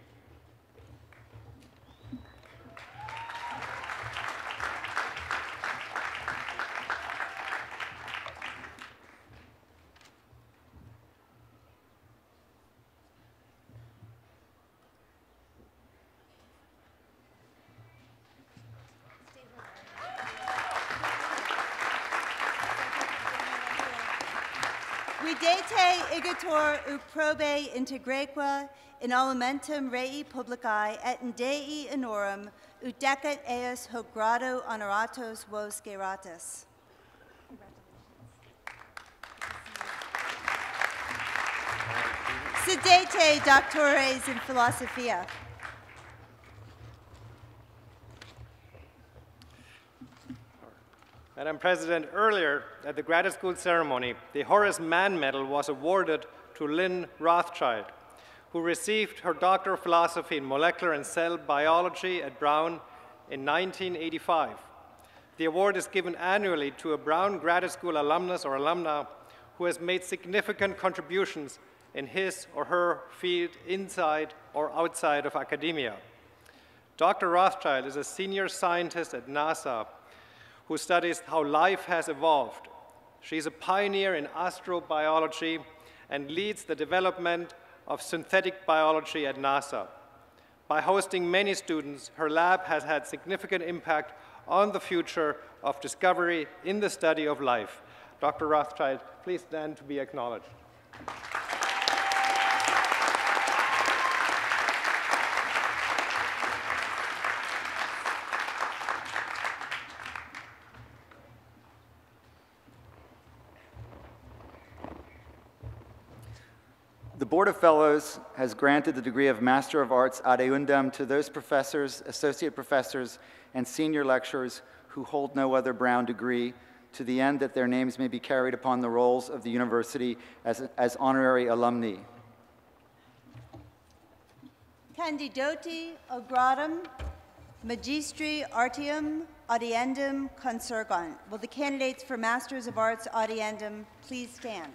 Videte igitur uprobe integrequa in olumentum rei publicae et in Dei honorum, ut decet eos hoc grado honoratos vos geratis. Sedete, doctores in philosophia. Madam President, earlier at the graduate school ceremony, the Horace Mann Medal was awarded to Lynn Rothschild, who received her Doctor of Philosophy in Molecular and Cell Biology at Brown in 1985. The award is given annually to a Brown Graduate School alumnus or alumna who has made significant contributions in his or her field inside or outside of academia. Dr. Rothschild is a senior scientist at NASA who studies how life has evolved. She's a pioneer in astrobiology and leads the development of synthetic biology at NASA. By hosting many students, her lab has had significant impact on the future of discovery in the study of life. Dr. Rothschild, please stand to be acknowledged. The Board of Fellows has granted the degree of Master of Arts ad eundem to those professors, associate professors, and senior lecturers who hold no other Brown degree, to the end that their names may be carried upon the rolls of the university as honorary alumni. Candidoti auguratum magistri artium audiendum consurgant. Will the candidates for Masters of Arts audiendum please stand?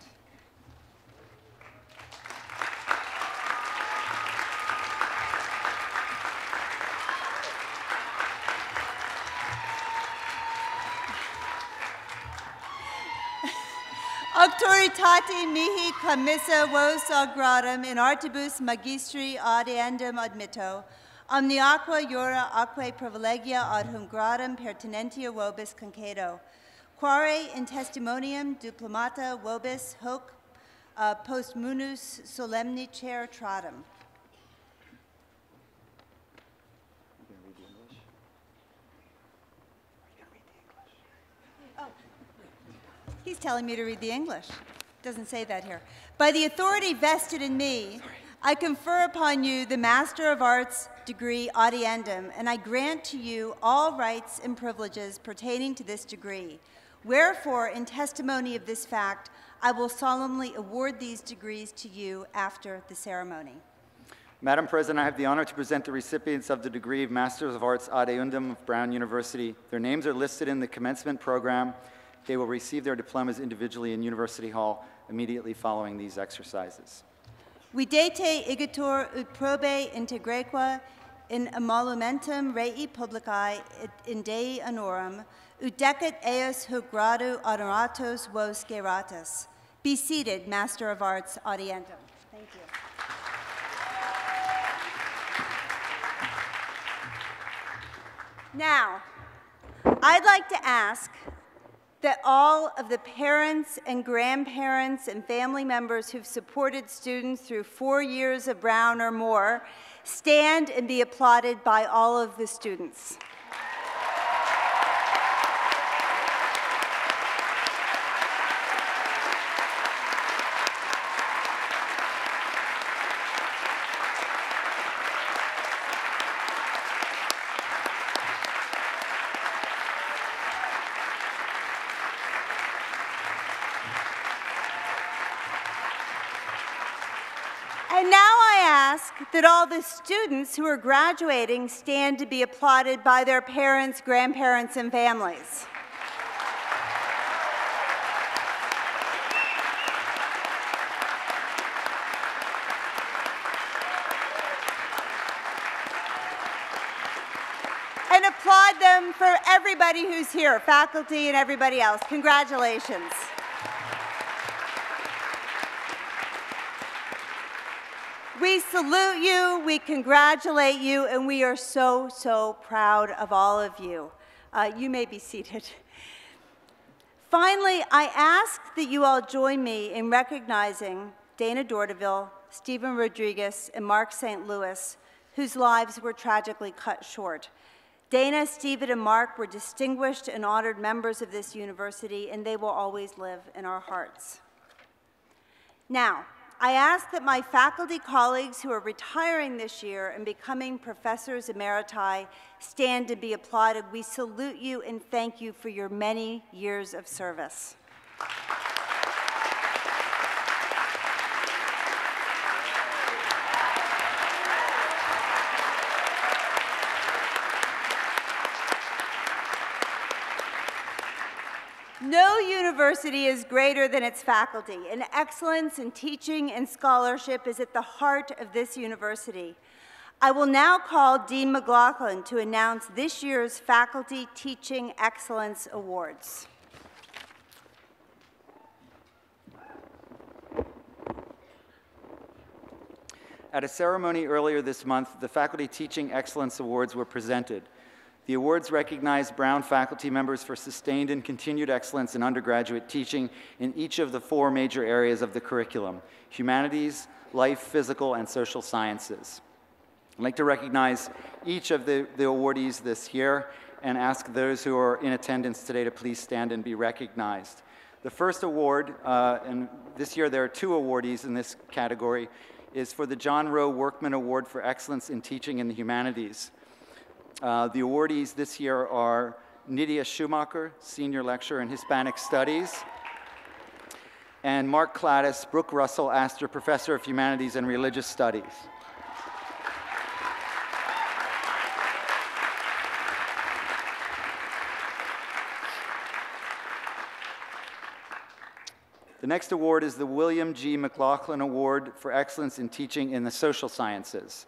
Auctoritate mihi commissa vos auguratum in artibus magistri audiendum admitto, omniaqua jura aquae privilegia ad hum gradum pertinentia vobis concedo, quare in testimonium diplomata vobis hoc post munus solemnicer tratum. He's telling me to read the English. Doesn't say that here. By the authority vested in me, I confer upon you the Master of Arts degree audiendum, and I grant to you all rights and privileges pertaining to this degree. Wherefore, in testimony of this fact, I will solemnly award these degrees to you after the ceremony. Madam President, I have the honor to present the recipients of the degree of Masters of Arts ad eundem of Brown University. Their names are listed in the commencement program. They will receive their diplomas individually in University Hall immediately following these exercises. Videte igitur ut probe integrequa in emolumentum rei publicae in Dei honorum, ut decet eos hoc gradu honoratos vos geratus. Be seated, Master of Arts audiendum. Thank you. Now, I'd like to ask that all of the parents and grandparents and family members who've supported students through 4 years of Brown or more stand and be applauded by all of the students. And now I ask that all the students who are graduating stand to be applauded by their parents, grandparents, and families. And applaud them for everybody who's here, faculty and everybody else. Congratulations. We salute you, we congratulate you, and we are so, so proud of all of you. You may be seated. Finally, I ask that you all join me in recognizing Dana Dorteville, Stephen Rodriguez, and Mark St. Louis, whose lives were tragically cut short. Dana, Stephen, and Mark were distinguished and honored members of this university, and they will always live in our hearts. Now, I ask that my faculty colleagues who are retiring this year and becoming professors emeriti stand to be applauded. We salute you and thank you for your many years of service. No university is greater than its faculty, and excellence in teaching and scholarship is at the heart of this university. I will now call Dean McLaughlin to announce this year's Faculty Teaching Excellence Awards. At a ceremony earlier this month, the Faculty Teaching Excellence Awards were presented. The awards recognize Brown faculty members for sustained and continued excellence in undergraduate teaching in each of the 4 major areas of the curriculum: humanities, life, physical, and social sciences. I'd like to recognize each of the awardees this year and ask those who are in attendance today to please stand and be recognized. The first award, and this year there are 2 awardees in this category, is for the John Rowe Workman Award for Excellence in Teaching in the Humanities. The awardees this year are Nydia Schumacher, Senior Lecturer in Hispanic Studies, and Mark Cladis, Brooke Russell Astor, Professor of Humanities and Religious Studies. The next award is the William G. McLaughlin Award for Excellence in Teaching in the Social Sciences.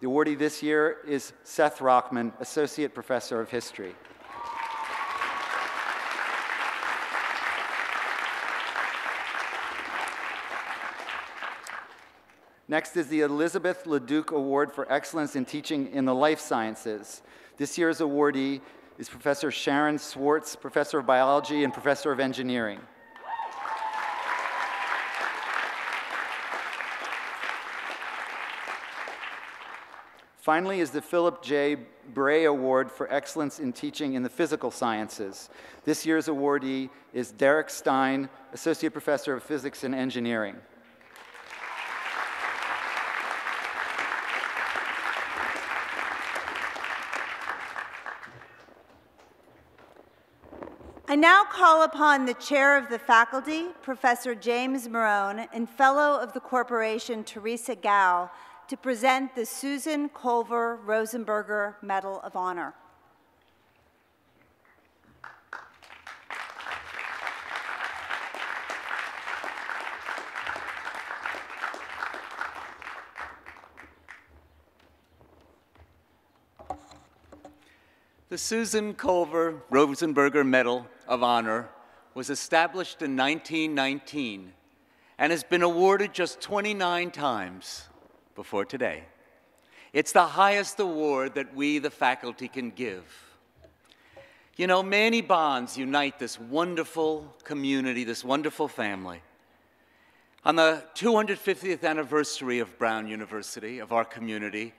The awardee this year is Seth Rockman, Associate Professor of History. Next is the Elizabeth LeDuc Award for Excellence in Teaching in the Life Sciences. This year's awardee is Professor Sharon Swartz, Professor of Biology and Professor of Engineering. Finally is the Philip J. Bray Award for Excellence in Teaching in the Physical Sciences. This year's awardee is Derek Stein, Associate Professor of Physics and Engineering. I now call upon the Chair of the Faculty, Professor James Marone, and Fellow of the Corporation, Teresa Gao, to present the Susan Culver Rosenberger Medal of Honor. The Susan Culver Rosenberger Medal of Honor was established in 1919 and has been awarded just 29 times before today. It's the highest award that we, the faculty, can give. You know, many bonds unite this wonderful community, this wonderful family. On the 250th anniversary of Brown University, of our community,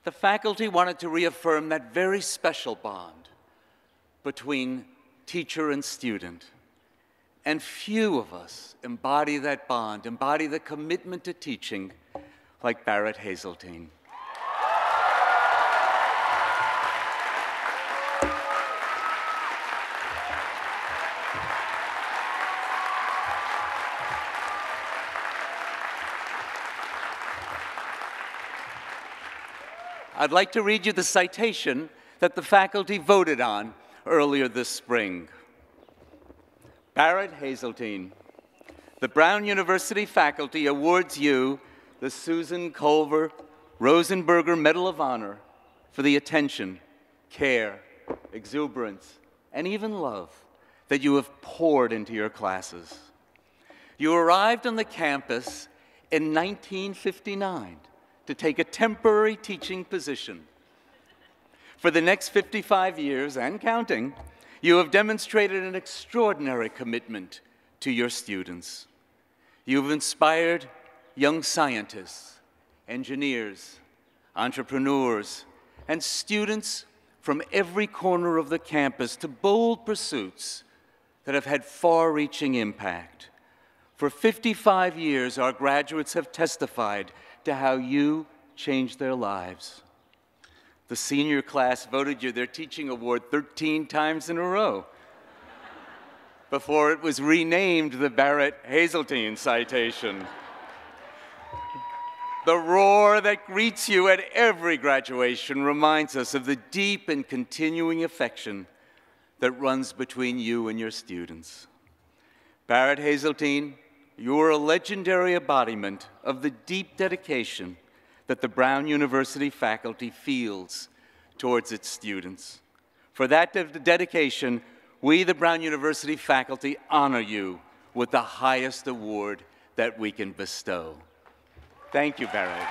the faculty wanted to reaffirm that very special bond between teacher and student. And few of us embody that bond, embody the commitment to teaching like Barrett Hazeltine. I'd like to read you the citation that the faculty voted on earlier this spring. Barrett Hazeltine, the Brown University faculty awards you the Susan Culver Rosenberger Medal of Honor for the attention, care, exuberance, and even love that you have poured into your classes. You arrived on the campus in 1959 to take a temporary teaching position. For the next 55 years and counting, you have demonstrated an extraordinary commitment to your students. You have inspired young scientists, engineers, entrepreneurs, and students from every corner of the campus to bold pursuits that have had far-reaching impact. For 55 years, our graduates have testified to how you changed their lives. The senior class voted you their teaching award 13 times in a row before it was renamed the Barrett Hazeltine Citation. The roar that greets you at every graduation reminds us of the deep and continuing affection that runs between you and your students. Barrett Hazeltine, you are a legendary embodiment of the deep dedication that the Brown University faculty feels towards its students. For that dedication, we, the Brown University faculty, honor you with the highest award that we can bestow. Thank you, Barrett.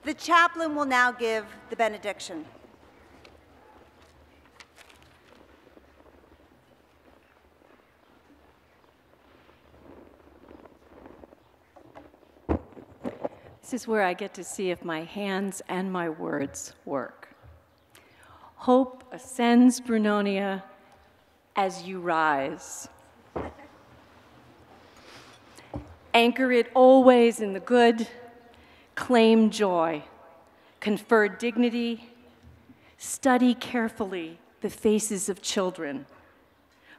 The chaplain will now give the benediction. This is where I get to see if my hands and my words work. Hope ascends, Brunonia, as you rise. Anchor it always in the good, claim joy, confer dignity, study carefully the faces of children,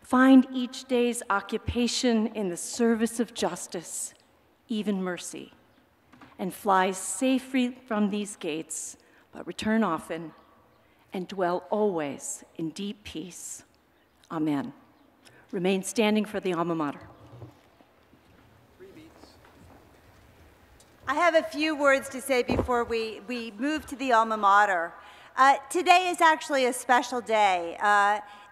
find each day's occupation in the service of justice, even mercy, and fly safely from these gates, but return often and dwell always in deep peace. Amen. Remain standing for the alma mater. I have a few words to say before we move to the alma mater. Today is actually a special day.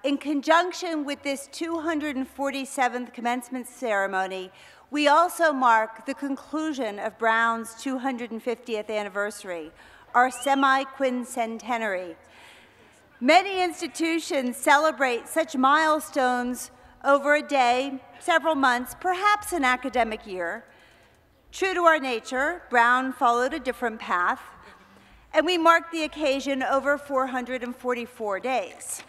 In conjunction with this 247th commencement ceremony, we also mark the conclusion of Brown's 250th anniversary, our semi-quincentenary. Many institutions celebrate such milestones over a day, several months, perhaps an academic year. True to our nature, Brown followed a different path, and we marked the occasion over 444 days.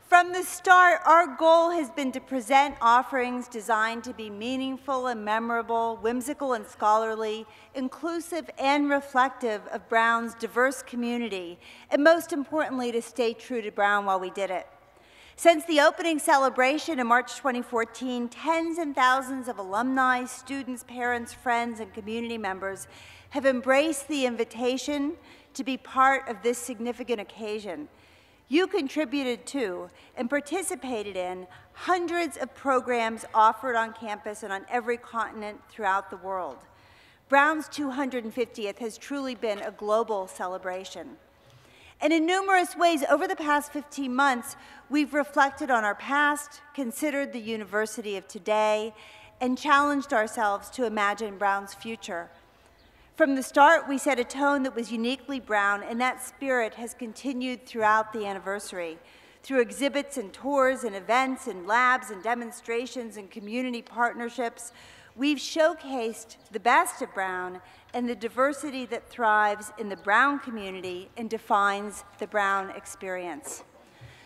From the start, our goal has been to present offerings designed to be meaningful and memorable, whimsical and scholarly, inclusive and reflective of Brown's diverse community, and most importantly, to stay true to Brown while we did it. Since the opening celebration in March 2014, tens and thousands of alumni, students, parents, friends, and community members have embraced the invitation to be part of this significant occasion. You contributed to and participated in hundreds of programs offered on campus and on every continent throughout the world. Brown's 250th has truly been a global celebration. And in numerous ways, over the past 15 months, we've reflected on our past, considered the university of today, and challenged ourselves to imagine Brown's future. From the start, we set a tone that was uniquely Brown, and that spirit has continued throughout the anniversary. Through exhibits and tours and events and labs and demonstrations and community partnerships, we've showcased the best of Brown and the diversity that thrives in the Brown community and defines the Brown experience.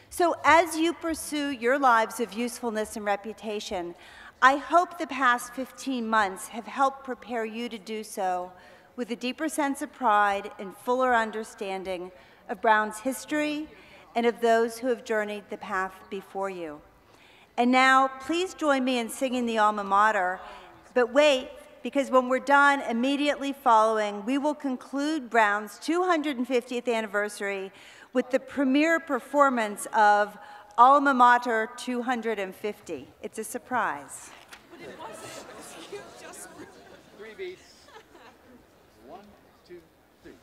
So as you pursue your lives of usefulness and reputation, I hope the past 15 months have helped prepare you to do so with a deeper sense of pride and fuller understanding of Brown's history and of those who have journeyed the path before you. And now, please join me in singing the alma mater, but wait, because when we're done, immediately following, we will conclude Brown's 250th anniversary with the premiere performance of Alma Mater 250. It's a surprise. But it wasn't. It was cute, just 3 beats. 1, 2, 3.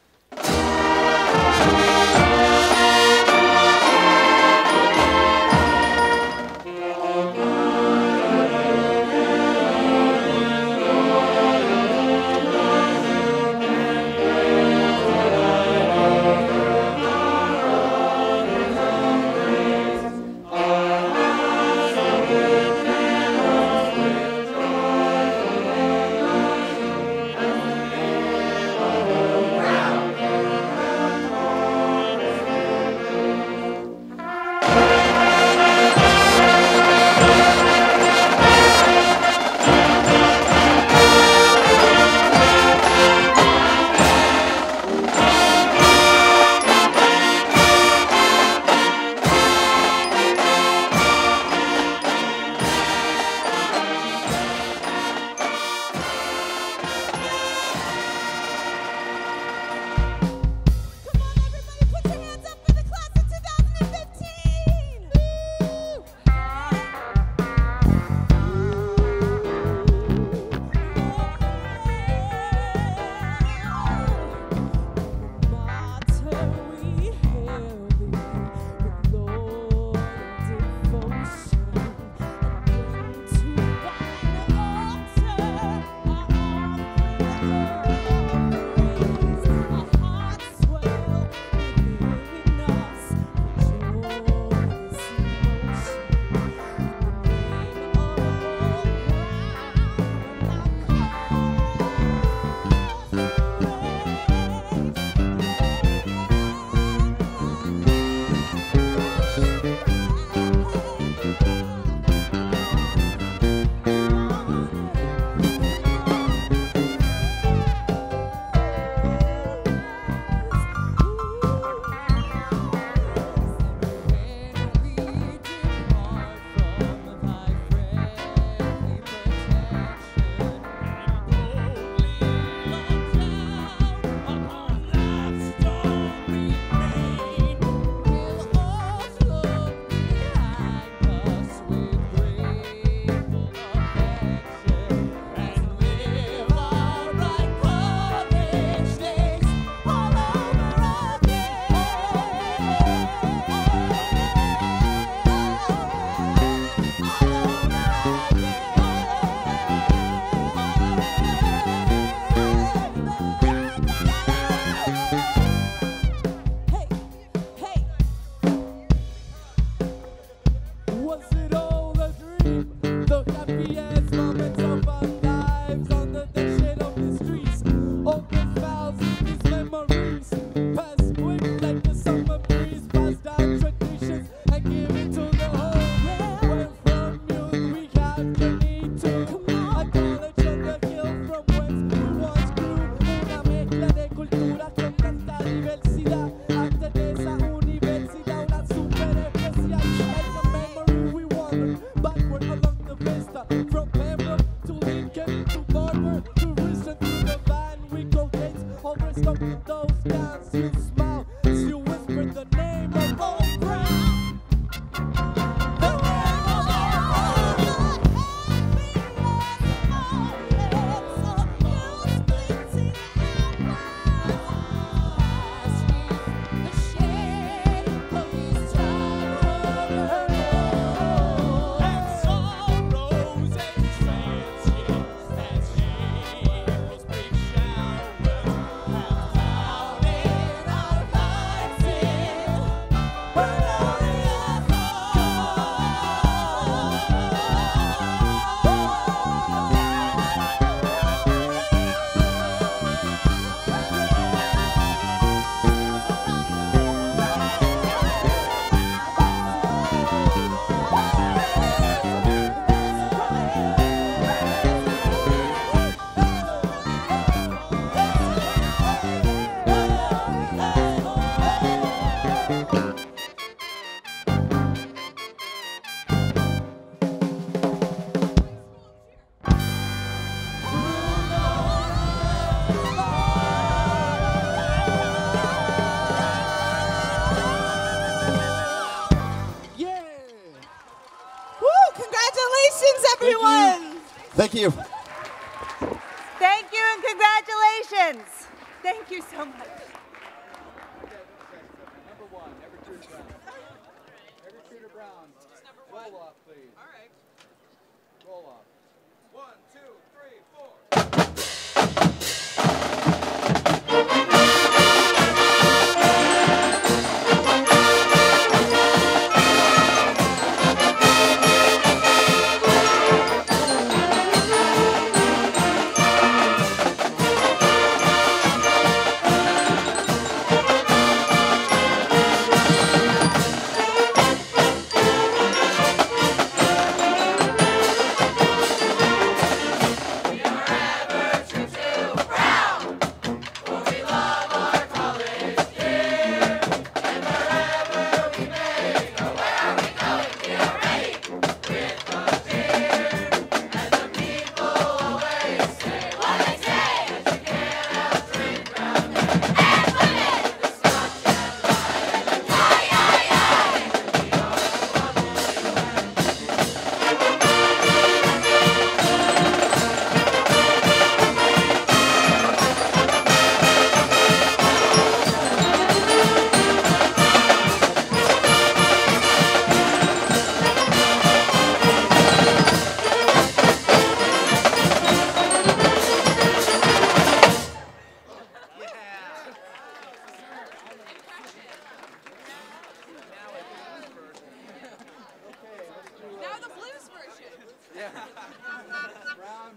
children spoke to those guys who smiled as you whispered the name of Old Brown. The name of Old Thank you. Thank you and congratulations. Thank you so much. Number one, Everett Brown. Everett Tudor Brown. Roll off, please. All right. Roll off. 1, 2, 3, 4.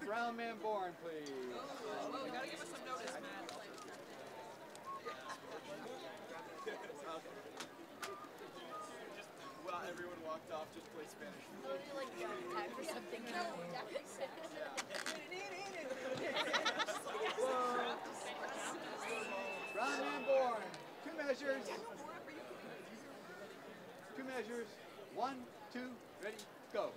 Brown man born, please. Well, you gotta give us some notice, man. While everyone walked off, just play Spanish. Time for something. Brown man born. 2 measures. 2 measures. 1, 2, ready, go.